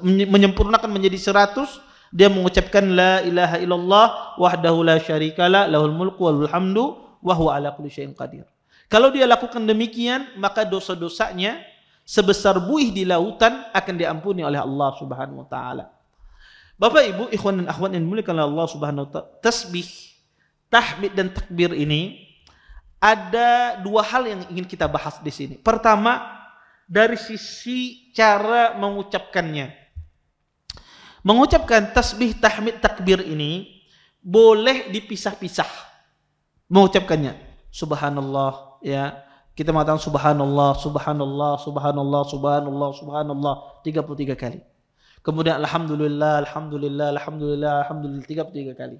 A: menyempurnakan menjadi 100, dia mengucapkan la ilaha illallah wahdahu la syarikalah lahul mulku walul hamdu wa huwa ala kulli syai'in qadir. Kalau dia lakukan demikian, maka dosa-dosanya sebesar buih di lautan akan diampuni oleh Allah Subhanahu wa taala. Bapak Ibu ikhwan dan akhwat yang dimuliakan oleh Allah Subhanahu wa taala, tasbih, tahmid dan takbir ini ada 2 hal yang ingin kita bahas di sini. Pertama, dari sisi cara mengucapkannya. Mengucapkan tasbih, tahmid, takbir ini boleh dipisah-pisah mengucapkannya. Subhanallah ya. Kita mengatakan subhanallah, subhanallah, subhanallah, subhanallah, subhanallah 33 kali. Kemudian alhamdulillah, alhamdulillah, alhamdulillah, alhamdulillah 33 kali.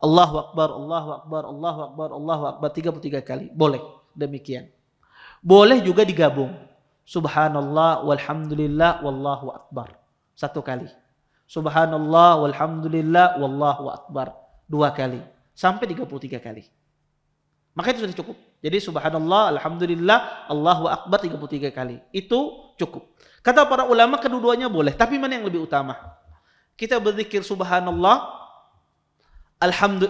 A: Allahu Akbar, Allahu Akbar, Allahu Akbar, Allahu Akbar 33 kali. Boleh demikian. Boleh juga digabung. Subhanallah walhamdulillah wallahu akbar. 1 kali. Subhanallah walhamdulillah wallahu akbar 2 kali. Sampai 33 kali. Maka itu sudah cukup. Jadi subhanallah, alhamdulillah, Allahu akbar 33 kali. Itu cukup. Kata para ulama kedua-duanya boleh, tapi mana yang lebih utama? Kita berzikir subhanallah,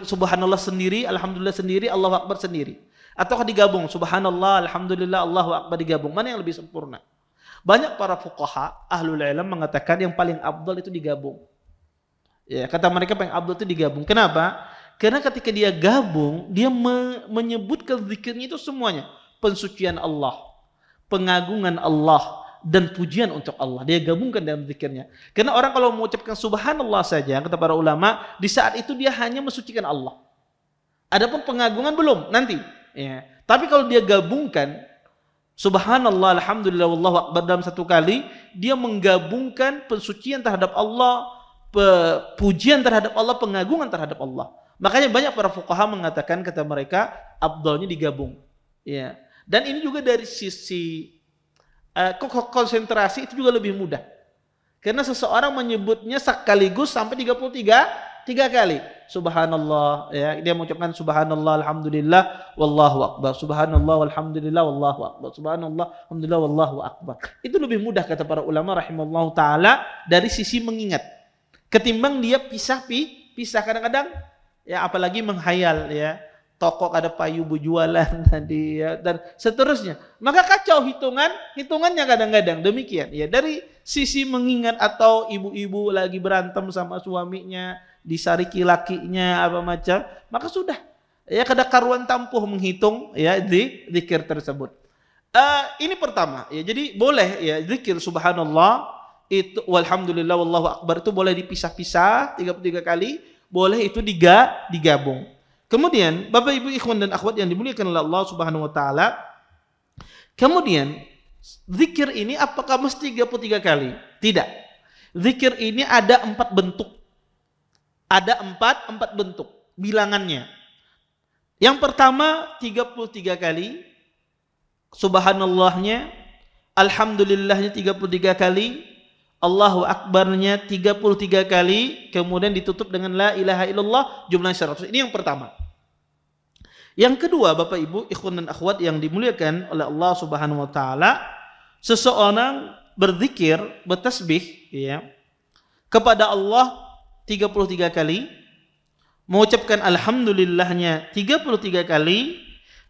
A: subhanallah sendiri, alhamdulillah sendiri, Allahu akbar sendiri. Atau digabung subhanallah, alhamdulillah, Allahu akbar digabung. Mana yang lebih sempurna? Banyak para fuqaha, ahlul ilm mengatakan yang paling afdal itu digabung. Ya, kata mereka paling afdal itu digabung. Kenapa? Karena ketika dia gabung, dia menyebutkan zikirnya itu semuanya. Pensucian Allah, pengagungan Allah, dan pujian untuk Allah. Dia gabungkan dalam zikirnya. Karena orang kalau mengucapkan subhanallah saja, kata para ulama, di saat itu dia hanya mensucikan Allah. Adapun pengagungan belum, nanti. Ya. Tapi kalau dia gabungkan, subhanallah, alhamdulillah, wallahu akbar dalam 1 kali, dia menggabungkan pensucian terhadap Allah, pujian terhadap Allah, pengagungan terhadap Allah. Makanya banyak para fuqaha mengatakan, kata mereka, afdalnya digabung. Ya. Dan ini juga dari sisi konsentrasi itu juga lebih mudah. Karena seseorang menyebutnya sekaligus sampai 33 kali. Subhanallah, ya, dia mengucapkan subhanallah, alhamdulillah, wallahu akbar. Subhanallah, walhamdulillah, wallahu akbar. Subhanallah, alhamdulillah, wallahu akbar. Itu lebih mudah kata para ulama rahimallahu taala dari sisi mengingat. Ketimbang dia pisah kadang-kadang. Ya, apalagi menghayal, ya, toko ada payu berjualan tadi, ya, dan seterusnya. Maka kacau hitungannya kadang-kadang demikian. Ya, dari sisi mengingat atau ibu-ibu lagi berantem sama suaminya, disariki lakinya apa macam, maka sudah. Ya, kada karuan tampuh menghitung, ya, zikir tersebut. Ini pertama. Ya, jadi boleh, ya, zikir subhanallah itu walhamdulillah wallahu akbar itu boleh dipisah-pisah 33 kali. Boleh itu digabung. Kemudian Bapak Ibu ikhwan dan akhwat yang dimuliakan oleh Allah Subhanahu wa taala, kemudian zikir ini apakah mesti 33 kali? Tidak. Zikir ini ada 4 bentuk. Ada 4 bentuk bilangannya. Yang pertama 33 kali, subhanallahnya, alhamdulillahnya 33 kali, Allahu Akbarnya 33 kali, kemudian ditutup dengan la ilaha illallah jumlah 100. Ini yang pertama. Yang kedua, Bapak Ibu ikhwan dan akhwat yang dimuliakan oleh Allah Subhanahu wa taala, seseorang berzikir, bertasbih, ya, kepada Allah 33 kali, mengucapkan alhamdulillahnya 33 kali,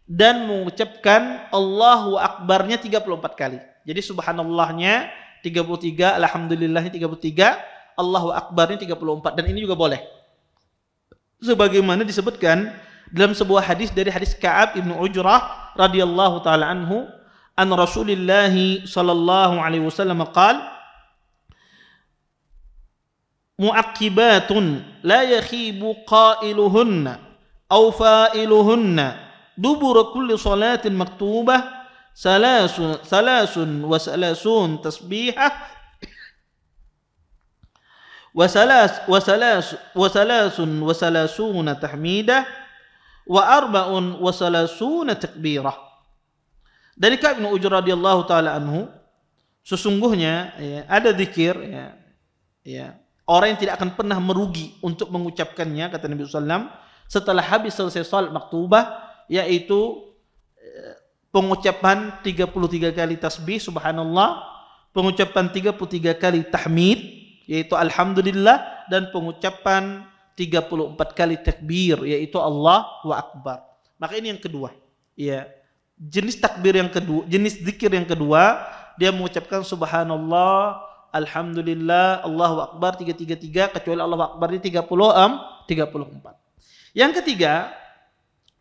A: dan mengucapkan Allahu Akbarnya 34 kali. Jadi subhanallahnya 33, alhamdulillahnya 33, Allahu Akbarnya 34, dan ini juga boleh. Sebagaimana disebutkan dalam sebuah hadis dari hadis Ka'ab ibn Ujrah radhiyallahu taala anhu, an Rasulillah sallallahu alaihi wasallam qala mu'aqibatun la yakhibu qailuhunna aw fa'iluhunna dubura kulli salatin maktubah salasun wa salasun tasbihah wa salasun wa salasuna tahmidah wa arba'un wa salasuna takbirah. Dari Ka'ab bin Ujrah radhiyallahu taala anhu, sesungguhnya, ya, ada zikir, ya, orang yang tidak akan pernah merugi untuk mengucapkannya, kata Nabi SAW, setelah habis selesai salat maktubah, yaitu pengucapan 33 kali tasbih subhanallah, pengucapan 33 kali tahmid yaitu alhamdulillah, dan pengucapan 34 kali takbir yaitu Allahu Akbar. Maka ini yang kedua. Ya. Jenis takbir yang kedua, jenis zikir yang kedua, dia mengucapkan subhanallah, alhamdulillah, Allahu Akbar 333, kecuali Allahu Akbar ini 34. Yang ketiga,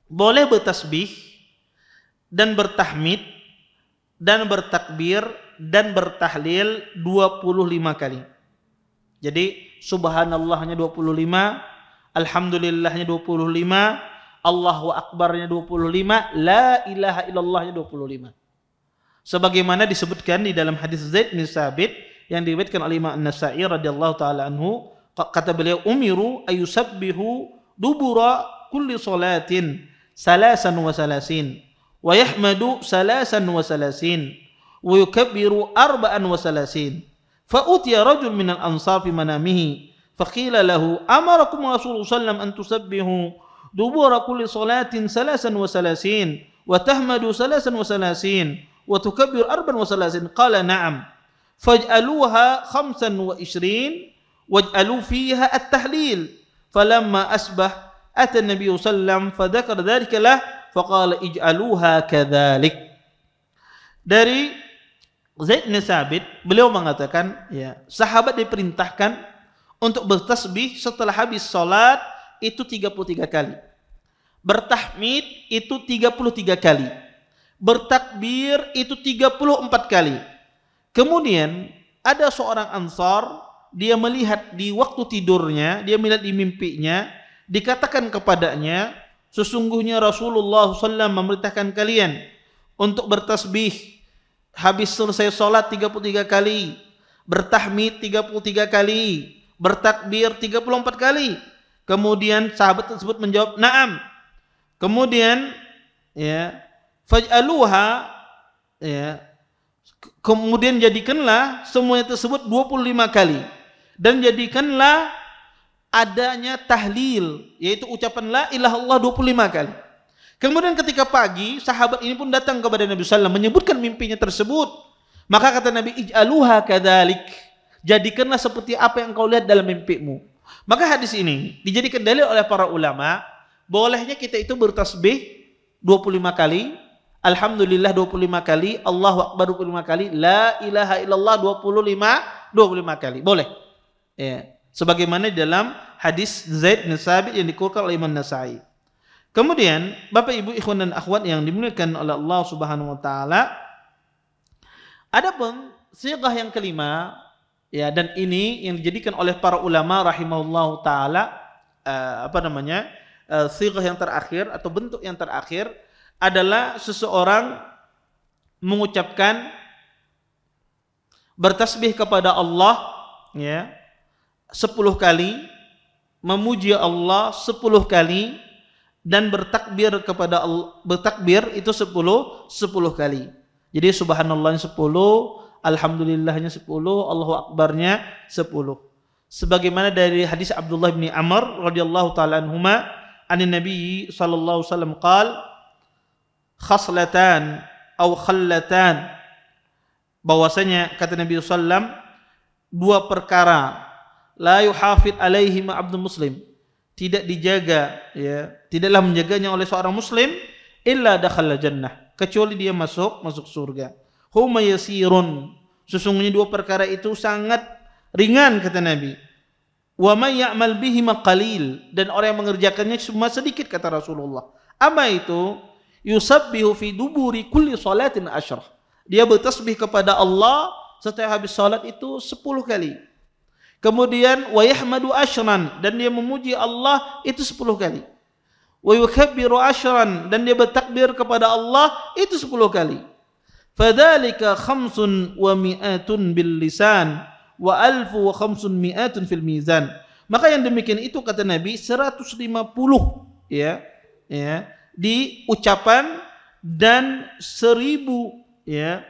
A: boleh bertasbih dan bertahmid dan bertakbir dan bertahlil 25 kali. Jadi subhanallahnya 25, alhamdulillahnya 25, Allahu Akbarnya 25, la ilaha illallahnya 25. Sebagaimana disebutkan di dalam hadis Zaid bin Sabit yang diriwayatkan oleh Imam An-Nasa'i radhiyallahu taala anhu, kata beliau, umiru ayusabbihu dubura kulli salatin salasan wa salasin wa yahmadu salasan wa salasin wa yukabbiru arba'an wa salasin. Fa utiya rajul minal ansar fi manamihi faqila lahu amarakum Rasulullah sallam an tusabbihu dubura kulli salatin salasan wa salasin wa tahmadu salasan wa salasin wa tukabbiru arba'an wa salasin. Qala na'am. Faj'aluha 25 waj'alu fiha at-tahlil. Falamma asbah ata Nabi sallam fadzakara dzalika lah faqala ij'aluha kadzalik. Dari Zaid bin Tsabit, beliau mengatakan, ya, sahabat diperintahkan untuk bertasbih setelah habis salat itu 33 kali. Bertahmid itu 33 kali. Bertakbir itu 34 kali. Kemudian ada seorang Ansar, dia melihat di waktu tidurnya, dia melihat di mimpinya, dikatakan kepadanya, sesungguhnya Rasulullah SAW memerintahkan kalian untuk bertasbih habis selesai sholat 33 kali, bertahmid 33 kali, bertakbir 34 kali. Kemudian sahabat tersebut menjawab, "Na'am." Kemudian ya, faj'aluha, ya, kemudian jadikanlah semuanya tersebut 25 kali dan jadikanlah adanya tahlil, yaitu ucapan la ilaha illallah 25 kali. Kemudian ketika pagi, sahabat ini pun datang kepada Nabi SAW menyebutkan mimpinya tersebut. Maka kata Nabi, ij'aluha kadzalik. Jadikanlah seperti apa yang kau lihat dalam mimpimu. Maka hadis ini dijadikan dalil oleh para ulama, bolehnya kita itu bertasbih 25 kali, alhamdulillah 25 kali, Allahu Akbar 25 kali, la ilaha illallah 25 kali. Boleh. Ya. Sebagaimana dalam hadis Zaid bin Tsabit yang dikeluarkan oleh Imam Nasa'i. Kemudian, Bapak Ibu ikhwan dan akhwat yang dimuliakan oleh Allah Subhanahu wa taala, adapun sighah yang kelima, ya, dan ini yang dijadikan oleh para ulama rahimahullahu taala sighah yang terakhir atau bentuk yang terakhir adalah seseorang mengucapkan bertasbih kepada Allah, ya, 10 kali, memuji Allah 10 kali, dan bertakbir kepada Allah, bertakbir itu 10 kali. Jadi subhanallahnya 10, alhamdulillahnya 10, Allahu akbarnya 10. Sebagaimana dari hadis Abdullah bin Amr radhiyallahu taala anhuma, anin Nabi sallallahu alaihi wasallam qaal khaslatan atau khallatan, bahwasanya kata Nabi sallam, 2 perkara la yuhafid alaihima abdul muslim, tidak dijaga, ya, tidaklah menjaganya oleh seorang muslim, illa dakhala jannah, kecuali dia masuk surga. Huma yasirun, sesungguhnya 2 perkara itu sangat ringan kata Nabi. Wa may ya'mal bihima qalil, dan orang yang mengerjakannya cuma sedikit kata Rasulullah. Apa itu? Yusabbihu fi duburi kulli salatin 10. Dia bertasbih kepada Allah setelah habis salat itu 10 kali. Kemudian wa yahmadu 10, dan dia memuji Allah itu 10 kali. Wa yukabbiru 10, dan dia bertakbir kepada Allah itu 10 kali. Fadzalika 500 bil lisan wa 1500 fil mizan. Maka yang demikian itu kata Nabi 150, ya, di ucapan, dan 1000, ya,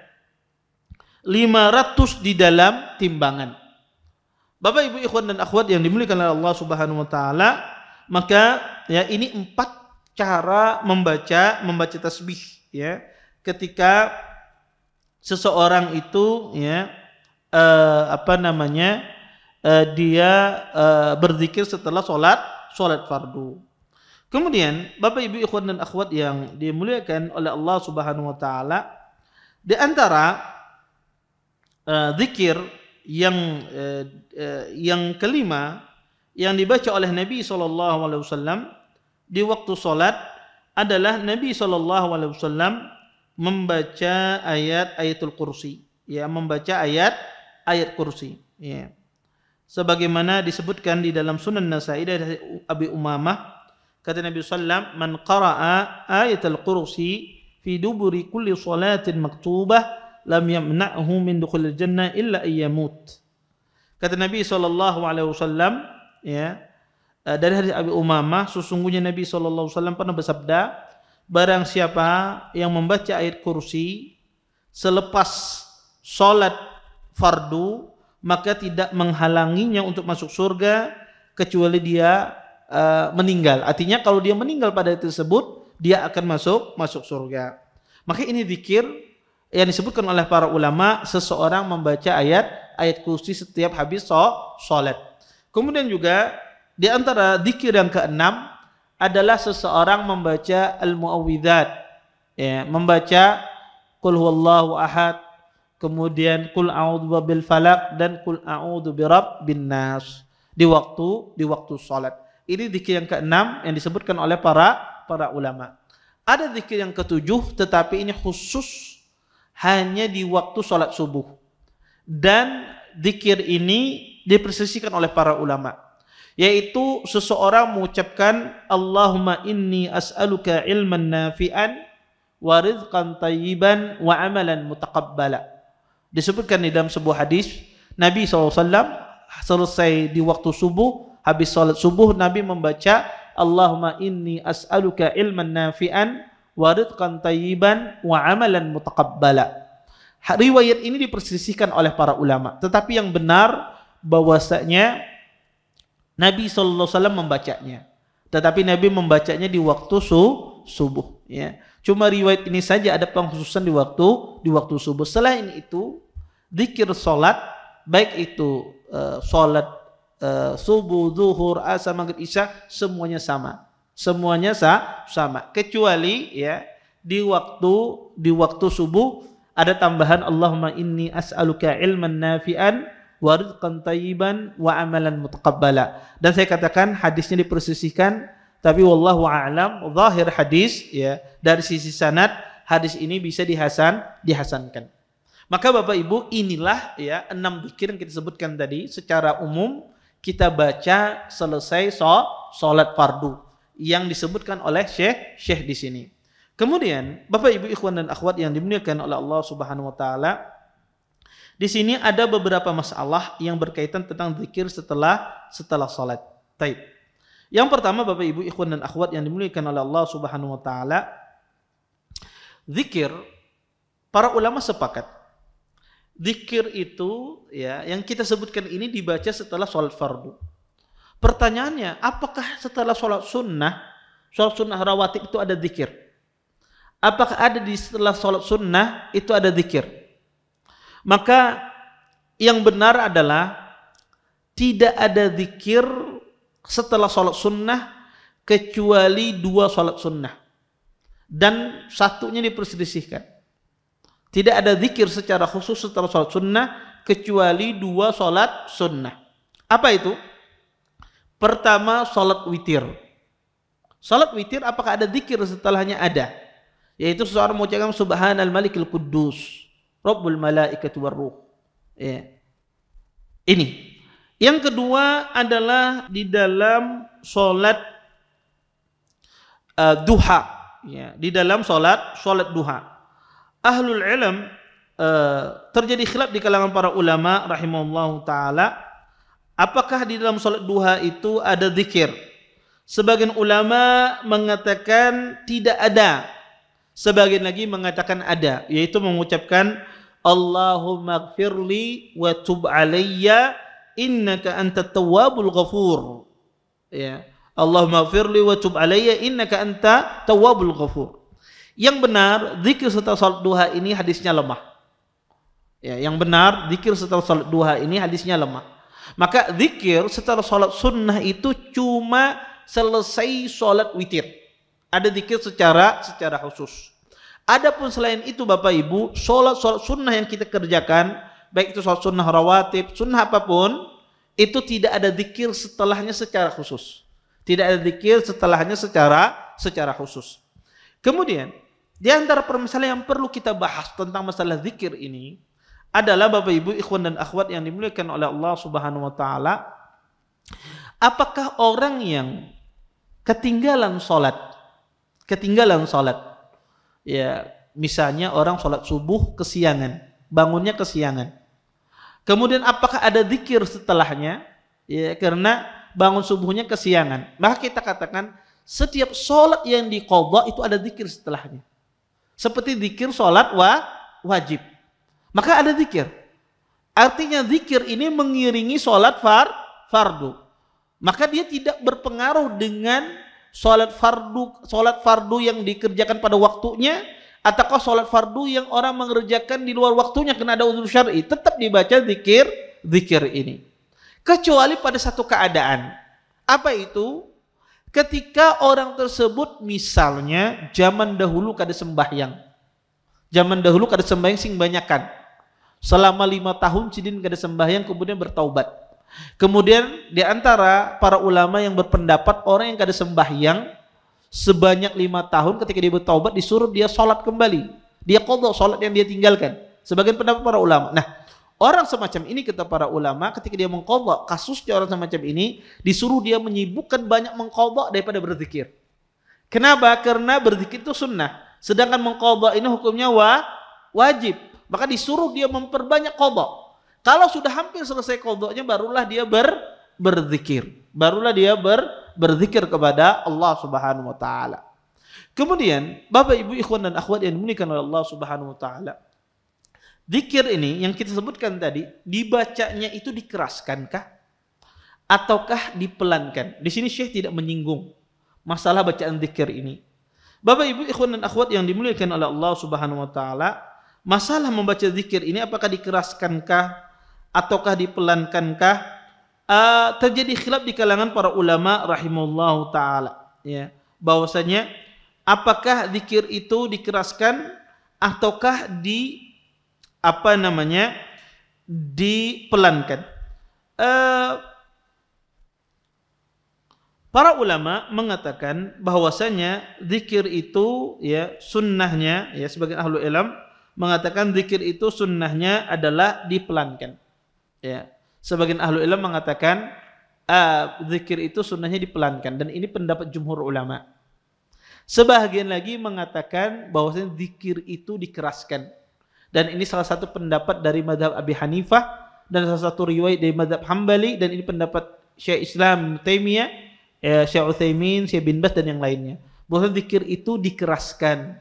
A: 500 di dalam timbangan. Bapak Ibu ikhwan dan akhwat yang dimuliakan oleh Allah Subhanahu wa taala, maka ya ini 4 cara membaca tasbih, ya, ketika seseorang itu, ya, dia berzikir setelah salat fardu. Kemudian Bapak Ibu ikhwan dan akhwat yang dimuliakan oleh Allah Subhanahu wa taala, di antara zikir yang kelima yang dibaca oleh Nabi SAW di waktu salat adalah Nabi SAW membaca ayatul kursi, ya, membaca ayat kursi, ya. Sebagaimana disebutkan di dalam Sunan Nasa'i dari Abi Umamah, kata Nabi SAW, man qara'a ayatul kursi fi duburi kulli salatin maktubah lam yamna'hu min dukhulil jannah illa ayyamut. Kata Nabi SAW, ya, dari hadis Abi Umamah, sesungguhnya Nabi SAW pernah bersabda, barang siapa yang membaca ayat kursi selepas sholat fardu, maka tidak menghalanginya untuk masuk surga kecuali dia meninggal. Artinya kalau dia meninggal pada itu tersebut, dia akan masuk surga. Maka ini zikir yang disebutkan oleh para ulama, seseorang membaca ayat kursi setiap habis sholat. Kemudian juga di antara zikir yang keenam adalah seseorang membaca al-mu'awwidzat, ya, membaca qul huwallahu ahad, kemudian qul a'udzu birabbil falaq dan qul a'udzu birabbin nas di waktu salat. Ini zikir yang keenam yang disebutkan oleh para ulama. Ada zikir yang ketujuh, tetapi ini khusus hanya di waktu salat subuh. Dan zikir ini dipersisikan oleh para ulama, yaitu seseorang mengucapkan Allahumma inni as'aluka ilman nafi'an wa rizqan tayyiban wa amalan mutaqabbala. Disebutkan di dalam sebuah hadis, Nabi SAW selesai di waktu subuh, habis salat subuh, Nabi membaca Allahumma inni as'aluka ilman nafi'an wa rizqan tayyiban wa amalan mutaqabbala. Riwayat ini dipersisikan oleh para ulama, tetapi yang benar bahwasanya Nabi SAW membacanya, tetapi Nabi membacanya di waktu subuh. Ya. Cuma riwayat ini saja ada pengkhususan di waktu subuh. Selain itu, zikir salat, baik itu salat subuh, zuhur, asar, maghrib, isya, semuanya sama. Semuanya sama. Kecuali ya di waktu subuh ada tambahan Allahumma inni as'aluka ilman nafi'an wa rizqan tayyiban wa amalan mutaqabbala. Dan saya katakan hadisnya dipersisihkan, tapi wallahu a'lam, zahir hadis ya, dari sisi sanad hadis ini bisa dihasankan. Maka Bapak Ibu, inilah ya 6 zikir yang kita sebutkan tadi secara umum kita baca selesai salat fardu yang disebutkan oleh Syekh di sini. Kemudian Bapak Ibu ikhwan dan akhwat yang dimuliakan oleh Allah Subhanahu wa taala, di sini ada beberapa masalah yang berkaitan tentang zikir setelah salat. Baik. Yang pertama Bapak Ibu ikhwan dan akhwat yang dimuliakan oleh Allah Subhanahu wa taala, zikir para ulama sepakat. Zikir itu ya yang kita sebutkan ini dibaca setelah salat fardu. Pertanyaannya, apakah setelah salat sunnah rawatib itu ada zikir? Apakah ada di setelah salat sunnah itu ada zikir? Maka yang benar adalah tidak ada zikir setelah salat sunnah kecuali 2 salat sunnah, dan satunya diperselisihkan. Tidak ada zikir secara khusus setelah salat sunnah kecuali 2 salat sunnah. Apa itu? Pertama, salat witir. Salat witir apakah ada zikir setelahnya? Ada. Yaitu seseorang mengucapkan subhanal malikil quddus rabbul malaikati warruh. Ya. Ini. Yang kedua adalah di dalam salat duha, ya, di dalam salat duha. Ahlul ilm terjadi khilaf di kalangan para ulama rahimahullahu taala, apakah di dalam salat duha itu ada zikir? Sebagian ulama mengatakan tidak ada. Sebagian lagi mengatakan ada, yaitu mengucapkan Allahumma gfirli wa tub alayya innaka antat tawwabul ghafur. Ya, Allahumma gfirli wa tub alayya innaka antat tawwabul ghafur. Yang benar, zikir setelah salat duha ini hadisnya lemah. Ya, yang benar, zikir setelah salat duha ini hadisnya lemah. Maka zikir setelah salat sunnah itu cuma selesai salat witir. Ada zikir secara khusus. Adapun selain itu Bapak Ibu, salat sunnah yang kita kerjakan, baik itu salat sunnah rawatib, sunnah apapun, itu tidak ada zikir setelahnya secara khusus. Tidak ada zikir setelahnya secara khusus. Kemudian, di antara permasalahan yang perlu kita bahas tentang masalah zikir ini adalah Bapak Ibu ikhwan dan akhwat yang dimuliakan oleh Allah Subhanahu wa taala, apakah orang yang ketinggalan salat, ya, misalnya orang salat subuh kesiangan, bangunnya kesiangan, kemudian apakah ada zikir setelahnya? Ya, karena bangun subuhnya kesiangan, maka kita katakan setiap sholat yang diqadha itu ada zikir setelahnya. Seperti zikir sholat wajib. Maka ada zikir. Artinya zikir ini mengiringi sholat fardu. Maka dia tidak berpengaruh dengan sholat fardu yang dikerjakan pada waktunya, ataukah sholat fardu yang orang mengerjakan di luar waktunya karena ada uzur syar'i. Tetap dibaca zikir ini. Kecuali pada satu keadaan. Apa itu? Ketika orang tersebut misalnya zaman dahulu kada sembahyang. Zaman dahulu kada sembahyang sing banyakan. Selama 5 tahun sidin kada sembahyang kemudian bertaubat. Kemudian di antara para ulama yang berpendapat orang yang kada sembahyang sebanyak 5 tahun ketika dia bertaubat disuruh dia sholat kembali. Dia qadha sholat yang dia tinggalkan. Sebagian pendapat para ulama. Nah, orang semacam ini kata para ulama ketika dia mengqadha, kasusnya orang semacam ini disuruh dia menyibukkan banyak mengqadha daripada berzikir. Kenapa? Karena berzikir itu sunnah. Sedangkan mengqadha ini hukumnya wajib. Maka disuruh dia memperbanyak qadha. Kalau sudah hampir selesai qadhanya barulah dia berzikir. Barulah dia berzikir kepada Allah Subhanahu wa taala. Kemudian, Bapak Ibu ikhwan dan akhwat yang dimuliakan oleh Allah Subhanahu wa taala. Zikir ini yang kita sebutkan tadi, dibacanya itu dikeraskankah ataukah dipelankan? Di sini Syekh tidak menyinggung masalah bacaan zikir ini. Bapak Ibu ikhwan dan akhwat yang dimuliakan oleh Allah Subhanahu wa taala, masalah membaca zikir ini apakah dikeraskankah ataukah dipelankankah? Terjadi khilaf di kalangan para ulama rahimahullahu taala, ya. Bahwasanya apakah zikir itu dikeraskan ataukah dipelankan. Para ulama mengatakan bahwasanya zikir itu ya sunnahnya, ya sebagian ahlu ilm mengatakan zikir itu sunnahnya adalah dipelankan. Ya, sebagian ahlu ilm mengatakan zikir itu sunnahnya dipelankan, dan ini pendapat jumhur ulama. Sebagian lagi mengatakan bahwasanya zikir itu dikeraskan. Dan ini salah satu pendapat dari mazhab Abi Hanifah dan salah satu riwayat dari mazhab Hambali, dan ini pendapat Syekh Islam Taimiyah, Syekh Utsaimin, Syekh bin Baz dan yang lainnya. Bahwa zikir itu dikeraskan.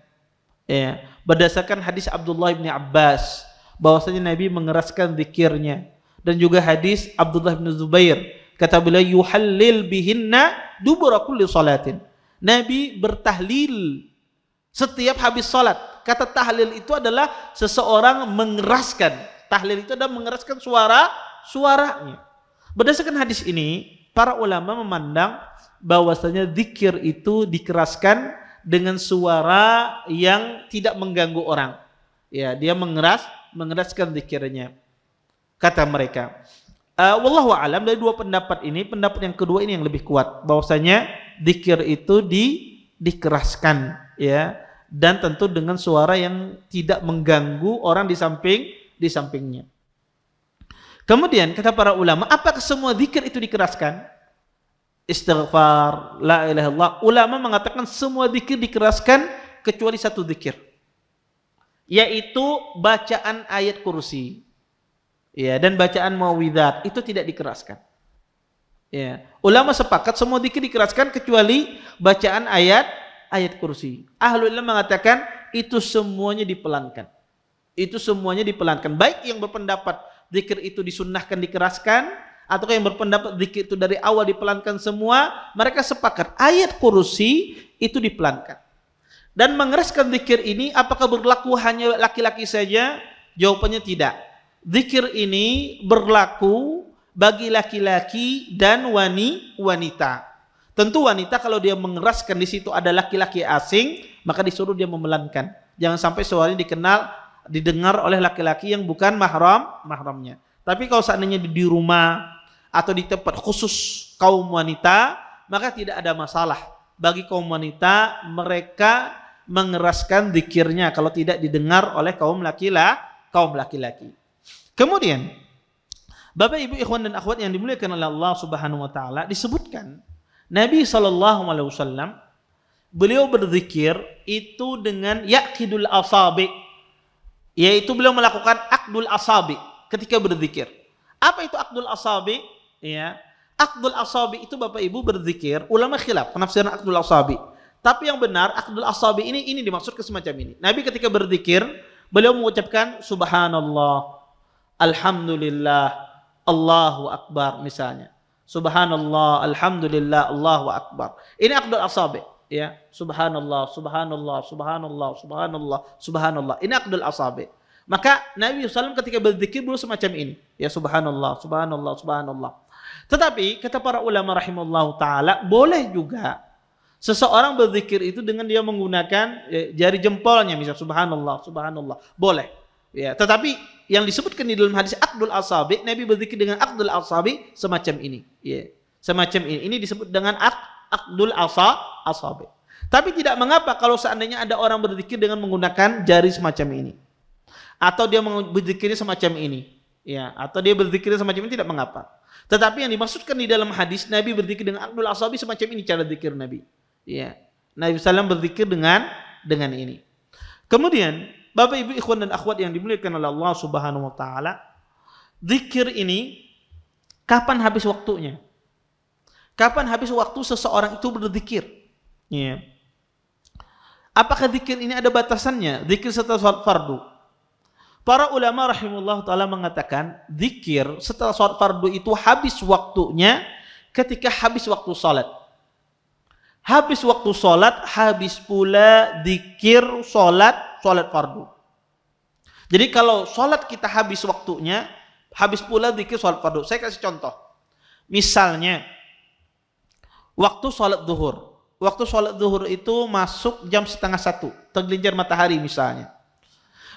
A: Ya, berdasarkan hadis Abdullah bin Abbas bahwasanya Nabi mengeraskan zikirnya, dan juga hadis Abdullah bin Zubair kata beliau yuhallil bihinna dubura kulli salatin. Nabi bertahlil setiap habis salat. Kata tahlil itu adalah seseorang mengeraskan. Tahlil itu adalah mengeraskan suaranya. Berdasarkan hadis ini, para ulama memandang bahwasanya zikir itu dikeraskan dengan suara yang tidak mengganggu orang. Ya, dia mengeraskan zikirnya. Kata mereka. Wallahu a'lam, dari dua pendapat ini, pendapat yang kedua ini yang lebih kuat, bahwasanya zikir itu dikeraskan, ya, dan tentu dengan suara yang tidak mengganggu orang di sampingnya. Kemudian kata para ulama, apakah semua zikir itu dikeraskan? Istighfar, la ilaha illallah. Ulama mengatakan semua zikir dikeraskan kecuali satu zikir, yaitu bacaan ayat kursi, ya, dan bacaan muawwidzat itu tidak dikeraskan. Ya, ulama sepakat semua zikir dikeraskan kecuali bacaan ayat kursi. Ahlul ilm mengatakan itu semuanya dipelankan. Itu semuanya dipelankan. Baik yang berpendapat zikir itu disunnahkan dikeraskan, atau yang berpendapat zikir itu dari awal dipelankan semua, mereka sepakat ayat kursi itu dipelankan. Dan mengeraskan zikir ini apakah berlaku hanya laki-laki saja? Jawabannya tidak. Zikir ini berlaku bagi laki-laki dan wanita. Tentu wanita kalau dia mengeraskan di situ ada laki-laki asing, maka disuruh dia memelankan. Jangan sampai suaranya didengar oleh laki-laki yang bukan mahramnya. Tapi kalau seandainya di rumah atau di tempat khusus kaum wanita, maka tidak ada masalah. Bagi kaum wanita, mereka mengeraskan zikirnya kalau tidak didengar oleh kaum laki-laki. Kemudian, Bapak Ibu ikhwan dan akhwat yang dimuliakan oleh Allah Subhanahu wa taala, disebutkan Nabi SAW beliau berzikir itu dengan yaqidul asabi, yaitu beliau melakukan akdul asabi ketika berzikir. Apa itu akdul asabi? Ya, Aqdul asabi itu Bapak Ibu berzikir, ulama khilaf penafsiran aqdul asabi. Tapi yang benar aqdul asabi ini dimaksud ke semacam ini. Nabi ketika berzikir, beliau mengucapkan subhanallah, alhamdulillah, Allahu akbar misalnya. Subhanallah, alhamdulillah, Allahu akbar. Ini aqdul asabi, ya. Subhanallah, subhanallah, subhanallah, subhanallah, subhanallah. Ini aqdul asabi. Maka Nabi SAW ketika berzikir beliau semacam ini, ya subhanallah, subhanallah, subhanallah. Tetapi kata para ulama rahimahullah taala, boleh juga seseorang berzikir itu dengan dia menggunakan jari jempolnya, misal subhanallah, subhanallah, boleh. Ya, tetapi yang disebutkan di dalam hadis aqdul asabi, Nabi berzikir dengan aqdul asabi semacam ini. Ya, semacam ini. Ini disebut dengan aqdul asabi. Tapi tidak mengapa kalau seandainya ada orang berzikir dengan menggunakan jari semacam ini, atau dia berzikirnya semacam ini, ya, atau dia berzikirnya semacam ini, tidak mengapa. Tetapi yang dimaksudkan di dalam hadis, Nabi berzikir dengan aqdul asabi semacam ini cara zikir Nabi. Ya, Nabi SAW berzikir dengan ini. Kemudian Bapak Ibu ikhwan dan akhwat yang dimuliakan oleh Allah Subhanahu wa taala, zikir ini kapan habis waktunya? Kapan habis waktu seseorang itu berzikir? Ya. Apakah zikir ini ada batasannya? Zikir setelah salat fardu. Para ulama rahimahullah taala mengatakan zikir setelah salat fardu itu habis waktunya ketika habis waktu salat. Habis waktu salat, habis pula zikir salat fardu. Jadi kalau salat kita habis waktunya, habis pula zikir salat fardu. Saya kasih contoh. Misalnya waktu salat zuhur. Waktu salat zuhur itu masuk jam 12:30, tergelincir matahari misalnya.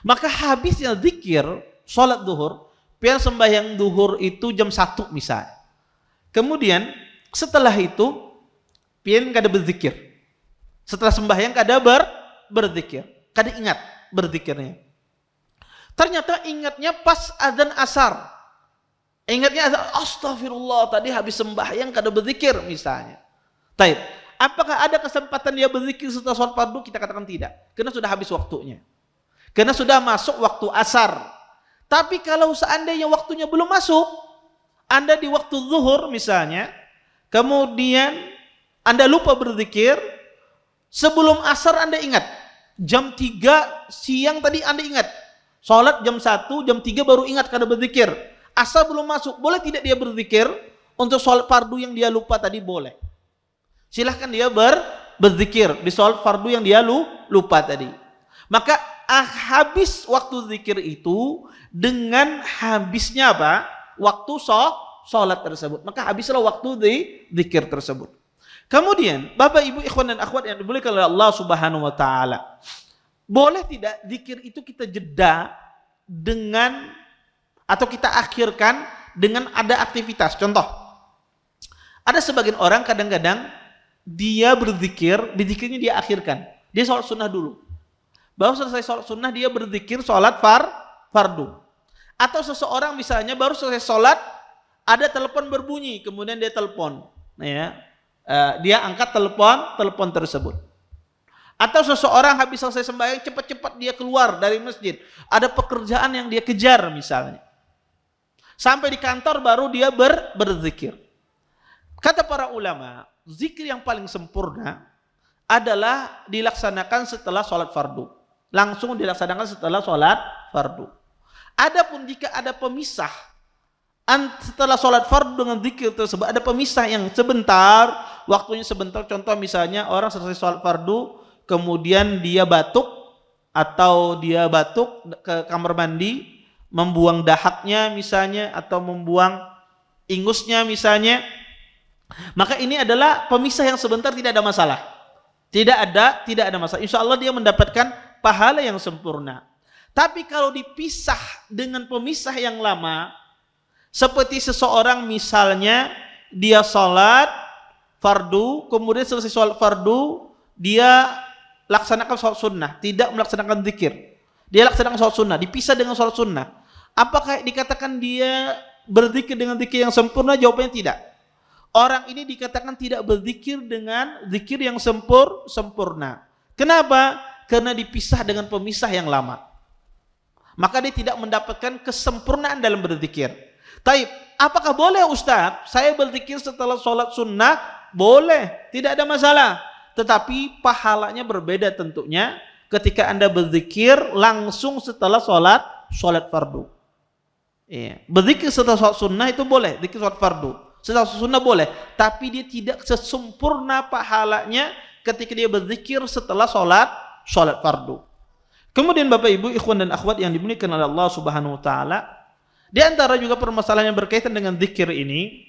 A: Maka habisnya zikir salat zuhur, pian sembahyang zuhur itu jam 1 misalnya. Kemudian setelah itu pian kada berzikir. Setelah sembahyang kada berzikir, kada ingat berzikirnya. Ternyata ingatnya pas adzan asar. Ingatnya astagfirullah, tadi habis sembahyang kada berzikir misalnya. Taib. Apakah ada kesempatan dia berzikir setelah sholat fardu? Kita katakan tidak, karena sudah habis waktunya. Karena sudah masuk waktu asar. Tapi kalau seandainya waktunya belum masuk, Anda di waktu zuhur misalnya, kemudian Anda lupa berzikir, sebelum asar Anda ingat, jam 3 siang tadi Anda ingat, sholat jam 1, jam 3 baru ingat kada berzikir, asar belum masuk, boleh tidak dia berzikir untuk sholat fardu yang dia lupa tadi? Boleh. Silahkan dia berzikir di sholat fardu yang dia lupa tadi. Maka habis waktu zikir itu dengan habisnya apa? Waktu sholat tersebut. Maka habislah waktu zikir tersebut. Kemudian Bapak Ibu ikhwan dan akhwat yang dimuliakan oleh Allah Subhanahu wa taala, boleh tidak zikir itu kita jeda dengan atau kita akhirkan dengan ada aktivitas? Contoh, ada sebagian orang kadang-kadang dia berzikir, berzikirnya dia akhirkan. Dia sholat sunnah dulu. Baru selesai sholat sunnah dia berzikir sholat fardu. Atau seseorang misalnya baru selesai sholat, ada telepon berbunyi, kemudian dia telepon. Nah, ya, dia angkat telepon tersebut. Atau seseorang habis selesai sembahyang cepat-cepat dia keluar dari masjid. Ada pekerjaan yang dia kejar misalnya. Sampai di kantor baru dia berzikir. Kata para ulama, zikir yang paling sempurna adalah dilaksanakan setelah sholat fardu. Langsung dilaksanakan setelah sholat fardu. Adapun jika ada pemisah setelah sholat fardu dengan zikir tersebut, ada pemisah yang sebentar, waktunya sebentar. Contoh misalnya orang selesai sholat fardu, kemudian dia batuk atau dia batuk ke kamar mandi, membuang dahaknya misalnya atau membuang ingusnya misalnya. Maka ini adalah pemisah yang sebentar, tidak ada masalah. Tidak ada masalah. Insya Allah dia mendapatkan pahala yang sempurna. Tapi kalau dipisah dengan pemisah yang lama, seperti seseorang misalnya dia sholat fardu, kemudian selesai sholat fardu dia laksanakan sholat sunnah, tidak melaksanakan zikir. Dia laksanakan sholat sunnah, dipisah dengan sholat sunnah. Apakah dikatakan dia berzikir dengan zikir yang sempurna? Jawabannya tidak. Orang ini dikatakan tidak berzikir dengan zikir yang sempurna. Kenapa? Karena dipisah dengan pemisah yang lama. Maka dia tidak mendapatkan kesempurnaan dalam berzikir. Taib, apakah boleh Ustaz saya berzikir setelah sholat sunnah? Boleh, tidak ada masalah. Tetapi pahalanya berbeda tentunya ketika Anda berzikir langsung setelah sholat fardu. Iya. Berzikir setelah sholat sunnah itu boleh, zikir sholat fardu. Setelah sholat sunnah boleh, tapi dia tidak sesempurna pahalanya ketika dia berzikir setelah sholat fardu. Kemudian Bapak Ibu, ikhwan dan akhwat yang dimuliakan oleh Allah Subhanahu wa taala, di antara juga permasalahan yang berkaitan dengan zikir ini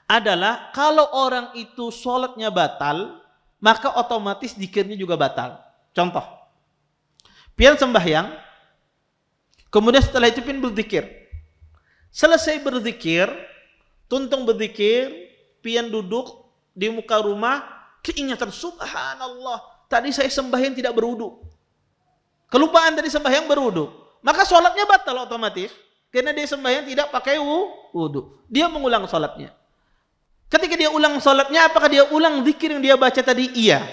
A: adalah kalau orang itu sholatnya batal, maka otomatis zikirnya juga batal. Contoh, pian sembahyang, kemudian setelah itu pian berzikir. Selesai berzikir, tuntung berzikir, pian duduk di muka rumah, keingatan, subhanallah, tadi saya sembahyang tidak berwudu. Kelupaan tadi sembahyang berwudu. Maka sholatnya batal otomatis. Karena dia sembahyang tidak pakai wudu. Dia mengulang sholatnya. Ketika dia ulang sholatnya, apakah dia ulang zikir yang dia baca tadi? Iya.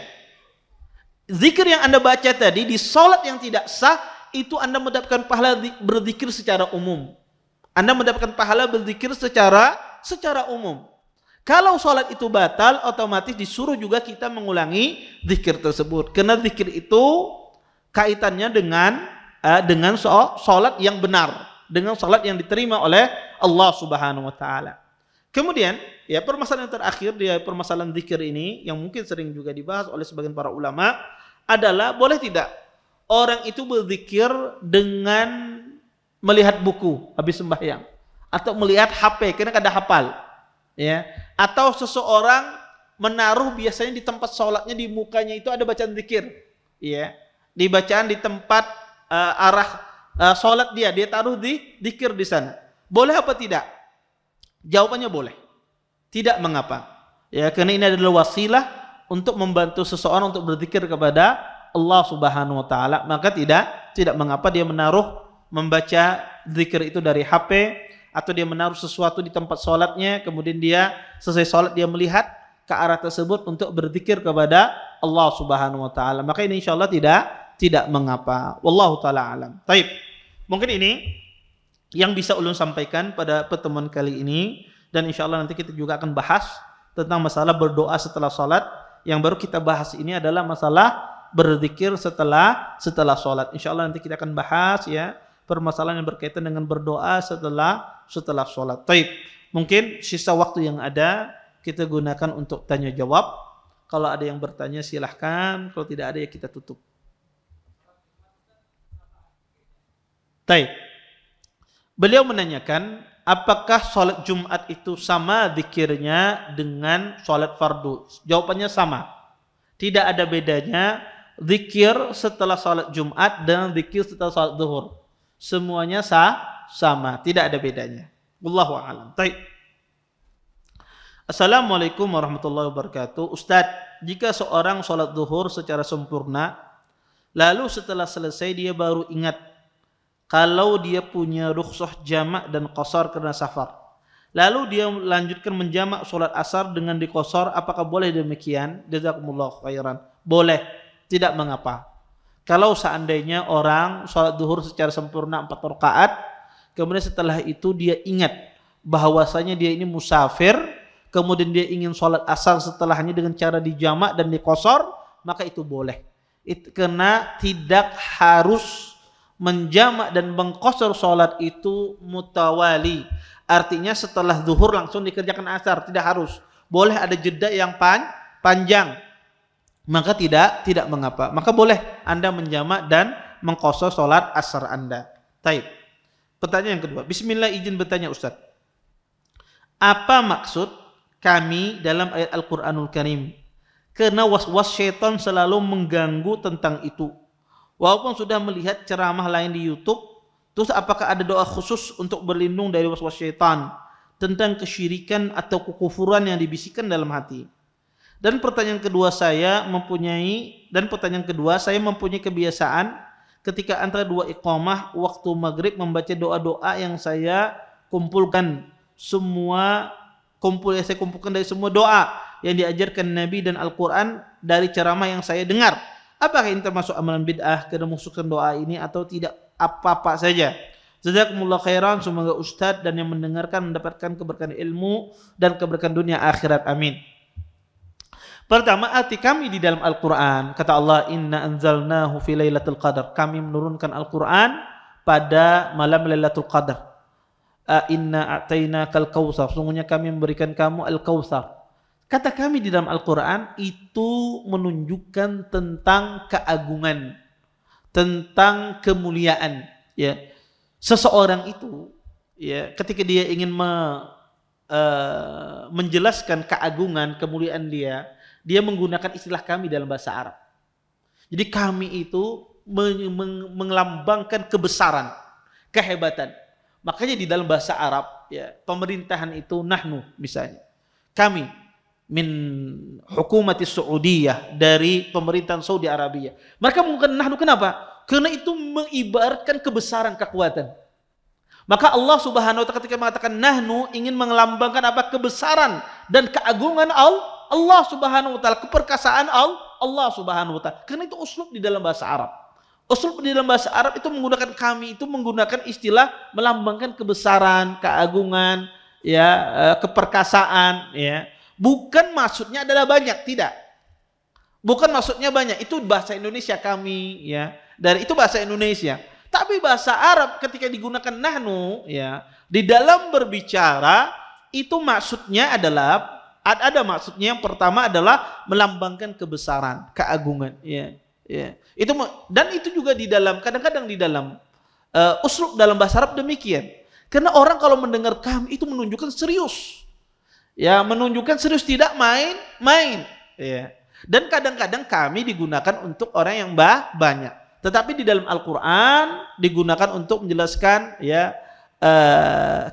A: Zikir yang Anda baca tadi di sholat yang tidak sah, itu Anda mendapatkan pahala berzikir secara umum. Anda mendapatkan pahala berzikir secara umum. Kalau sholat itu batal, otomatis disuruh juga kita mengulangi zikir tersebut. Karena zikir itu kaitannya dengan sholat yang benar, dengan sholat yang diterima oleh Allah Subhanahu wa taala. Kemudian, ya, permasalahan terakhir dia permasalahan zikir ini yang mungkin sering juga dibahas oleh sebagian para ulama adalah boleh tidak orang itu berzikir dengan melihat buku habis sembahyang atau melihat HP karena ada hafal, ya, atau seseorang menaruh biasanya di tempat sholatnya di mukanya itu ada bacaan zikir, ya, di bacaan di tempat arah sholat dia taruh di zikir di sana. Boleh apa tidak? Jawabannya boleh. Tidak mengapa. Ya, karena ini adalah wasilah untuk membantu seseorang untuk berzikir kepada Allah Subhanahu wa taala, maka tidak mengapa dia membaca zikir itu dari HP atau dia menaruh sesuatu di tempat sholatnya, kemudian dia selesai sholat dia melihat ke arah tersebut untuk berzikir kepada Allah Subhanahu wa taala. Maka ini insyaallah tidak mengapa. Wallahu taala alam. Baik. Mungkin ini yang bisa ulun sampaikan pada pertemuan kali ini, dan insyaallah nanti kita juga akan bahas tentang masalah berdoa setelah salat. Yang baru kita bahas ini adalah masalah berzikir setelah salat. Insyaallah nanti kita akan bahas, ya, permasalahan yang berkaitan dengan berdoa setelah salat. Baik. Mungkin sisa waktu yang ada kita gunakan untuk tanya jawab. Kalau ada yang bertanya silahkan, kalau tidak ada ya kita tutup. Baik. Beliau menanyakan, apakah sholat Jumat itu sama zikirnya dengan sholat fardu? Jawabannya sama. Tidak ada bedanya zikir setelah sholat Jumat dan zikir setelah sholat zuhur. Semuanya sama, tidak ada bedanya. Wallahu a'lam. Baik. Assalamualaikum warahmatullahi wabarakatuh. Ustadz, jika seorang sholat zuhur secara sempurna, lalu setelah selesai dia baru ingat kalau dia punya rukhsah jamak dan qasar karena safar, lalu dia lanjutkan menjamak sholat asar dengan diqasar, apakah boleh demikian? Jazakumullah khairan. Boleh, tidak mengapa. Kalau seandainya orang sholat zuhur secara sempurna 4 rakaat, kemudian setelah itu dia ingat bahwasanya dia ini musafir, kemudian dia ingin sholat asar setelahnya dengan cara dijamak dan diqasar, maka itu boleh. Karena tidak harus menjamak dan mengqasar sholat itu mutawali. Artinya setelah zuhur langsung dikerjakan asar, tidak harus. Boleh ada jeda yang panjang. Maka tidak mengapa. Maka boleh Anda menjamak dan mengqasar sholat asar Anda. Taib. Pertanyaan yang kedua. Bismillah, izin bertanya Ustaz. Apa maksud kami dalam ayat Al-Quranul Karim? Karena was-was syaitan selalu mengganggu tentang itu. Walaupun sudah melihat ceramah lain di YouTube, terus apakah ada doa khusus untuk berlindung dari was-was syaitan tentang kesyirikan atau kekufuran yang dibisikkan dalam hati? Dan pertanyaan kedua saya mempunyai kebiasaan ketika antara dua iqamah waktu maghrib membaca doa-doa yang saya kumpulkan saya kumpulkan dari semua doa yang diajarkan Nabi dan Al-Quran dari ceramah yang saya dengar. Apakah ini termasuk amalan bid'ah karena memasukkan doa ini atau tidak apa-apa saja? Jazakumullah khairan, semoga Ustadz dan yang mendengarkan mendapatkan keberkahan ilmu dan keberkahan dunia akhirat. Amin. Pertama, arti kami di dalam Al-Quran. Kata Allah, Inna anzalnahu fi lailatul qadar. Kami menurunkan Al-Quran pada malam Lailatul Qadar. Inna a'tainakal kautsar. Sungguhnya kami memberikan kamu Al-Kautsar. Kata kami di dalam Al-Quran itu menunjukkan tentang keagungan, tentang kemuliaan. Ya, seseorang itu, ya, ketika dia ingin menjelaskan keagungan, kemuliaan dia menggunakan istilah kami dalam bahasa Arab. Jadi kami itu melambangkan kebesaran, kehebatan. Makanya di dalam bahasa Arab, ya, pemerintahan itu nahnu misalnya. Kami min hukumati Saudiyah, dari pemerintahan Saudi Arabia. Mereka menggunakan nahnu, kenapa? Karena itu mengibaratkan kebesaran, kekuatan. Maka Allah Subhanahu wa taala ketika mengatakan nahnu ingin melambangkan apa? Kebesaran dan keagungan Allah Subhanahu wa taala, keperkasaan Allah Subhanahu wa taala. Karena itu uslub di dalam bahasa Arab. Uslub di dalam bahasa Arab itu menggunakan kami, itu menggunakan istilah melambangkan kebesaran, keagungan, ya, keperkasaan, ya. Bukan maksudnya adalah banyak, tidak. Bukan maksudnya banyak, itu bahasa Indonesia kami, ya. Dari itu bahasa Indonesia. Tapi bahasa Arab ketika digunakan nahnu, ya, di dalam berbicara itu maksudnya adalah ada maksudnya yang pertama adalah melambangkan kebesaran, keagungan, ya. Ya, itu, dan itu juga di dalam, kadang-kadang di dalam uslub dalam bahasa Arab demikian. Karena orang kalau mendengar kami itu menunjukkan serius, ya, menunjukkan serius, tidak main-main, ya. Dan kadang-kadang kami digunakan untuk orang yang banyak. Tetapi di dalam Al-Quran digunakan untuk menjelaskan, ya,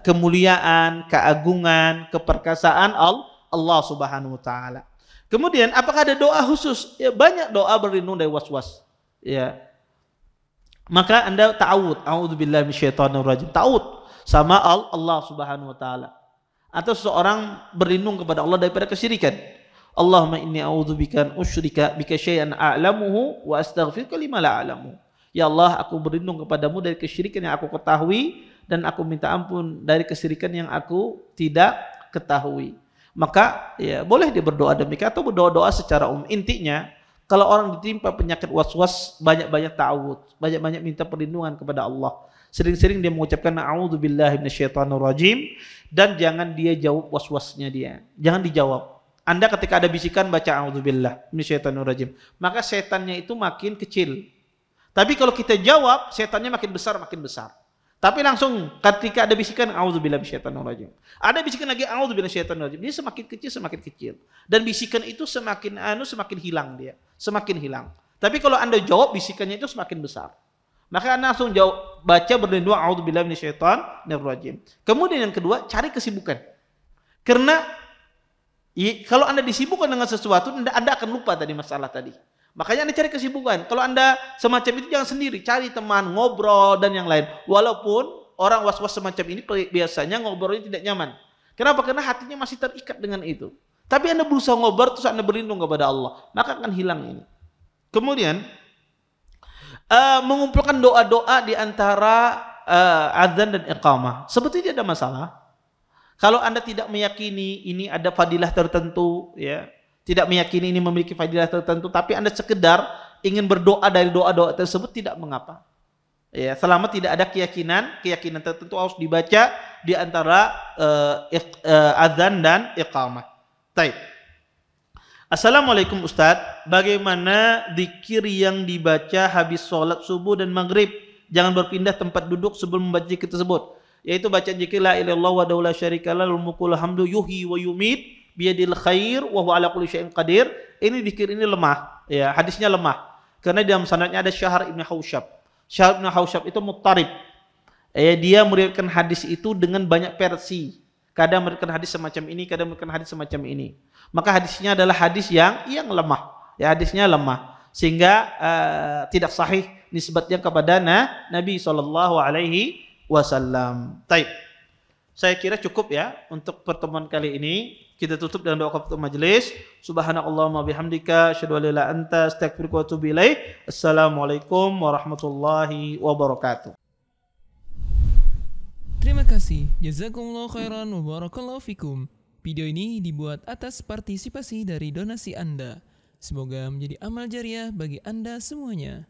A: kemuliaan, keagungan, keperkasaan Allah Subhanahu wa taala. Kemudian apakah ada doa khusus? Ya, banyak doa berlindung dari was-was. Ya. Maka Anda ta'awud, a'udzubillahi minasyaitonirrajim. Ta'awud sama Allah Subhanahu wa taala. Atau seseorang berlindung kepada Allah daripada kesyirikan. Allahumma inni a'udzubika an usyrika bika syai'an a'lamuhu wa astaghfiruka lima la a'lamu. Ya Allah, aku berlindung kepadamu dari kesyirikan yang aku ketahui dan aku minta ampun dari kesyirikan yang aku tidak ketahui. Maka, ya, boleh dia berdoa demikian atau berdoa-doa secara umum. Intinya, kalau orang ditimpa penyakit was-was, banyak-banyak ta'awud, banyak-banyak minta perlindungan kepada Allah. Sering-sering dia mengucapkan a'udzubillahi minasyaitonirrajim, dan jangan dia jawab was-wasnya dia. Jangan dijawab. Anda ketika ada bisikan baca a'udzubillahi minasyaitonirrajim, maka setannya itu makin kecil. Tapi kalau kita jawab, setannya makin besar, makin besar. Tapi langsung ketika ada bisikan a'udzubillahi minasyaitonirrajim, ada bisikan lagi a'udzubillahi minasyaitonirrajim, dia semakin kecil semakin kecil. Dan bisikan itu semakin hilang dia, semakin hilang. Tapi kalau Anda jawab bisikannya itu semakin besar. Maka Anda langsung jawab, baca berlindung a'udzubillahi minasyaitonirrajim. Kemudian yang kedua, cari kesibukan. Karena kalau Anda disibukkan dengan sesuatu, Anda akan lupa tadi masalah tadi. Makanya Anda cari kesibukan. Kalau Anda semacam itu jangan sendiri, cari teman, ngobrol dan yang lain. Walaupun orang was-was semacam ini biasanya ngobrolnya tidak nyaman. Kenapa? Karena hatinya masih terikat dengan itu. Tapi Anda berusaha ngobrol terus Anda berlindung kepada Allah, maka akan hilang ini. Kemudian mengumpulkan doa-doa di antara azan dan iqamah. Sebetulnya tidak ada masalah. Kalau Anda tidak meyakini ini ada fadilah tertentu, ya, tidak meyakini ini memiliki fadilah tertentu, tapi Anda sekedar ingin berdoa dari doa-doa tersebut, tidak mengapa. Ya, selama tidak ada keyakinan tertentu harus dibaca di antara azan dan iqamah. Baik. Assalamualaikum Ustadz, bagaimana zikir yang dibaca habis sholat subuh dan maghrib? Jangan berpindah tempat duduk sebelum membaca zikir tersebut. Yaitu baca zikir la ilaha illallah wa la syarikalah lahul mulku wa hamdu yuhyi wa yumiit biyadil khair wa huwa ala kulli syai'in qadir. Ini zikir ini lemah, ya, hadisnya lemah. Karena di dalam sanadnya ada Syahr ibn Hausyab. Syahr ibn Hausyab itu muttarib. Dia meriwayatkan hadis itu dengan banyak versi. Kadang meriwayatkan hadis semacam ini, kadang meriwayatkan hadis semacam ini. Maka hadisnya adalah hadis yang lemah. Ya, hadisnya lemah sehingga tidak sahih nisbatnya kepada Nabi sallallahu alaihi wasallam. Baik. Saya kira cukup ya untuk pertemuan kali ini. Kita tutup dengan doa kafatul majelis. Subhanakallahumma bihamdika asyhadu an la ilaha illa anta astaghfiruka wa atubu ilaik. Assalamualaikum warahmatullahi wabarakatuh.
B: Terima kasih. Jazakumullah khairan wa barakallahu fikum. Video ini dibuat atas partisipasi dari donasi Anda. Semoga menjadi amal jariah bagi Anda semuanya.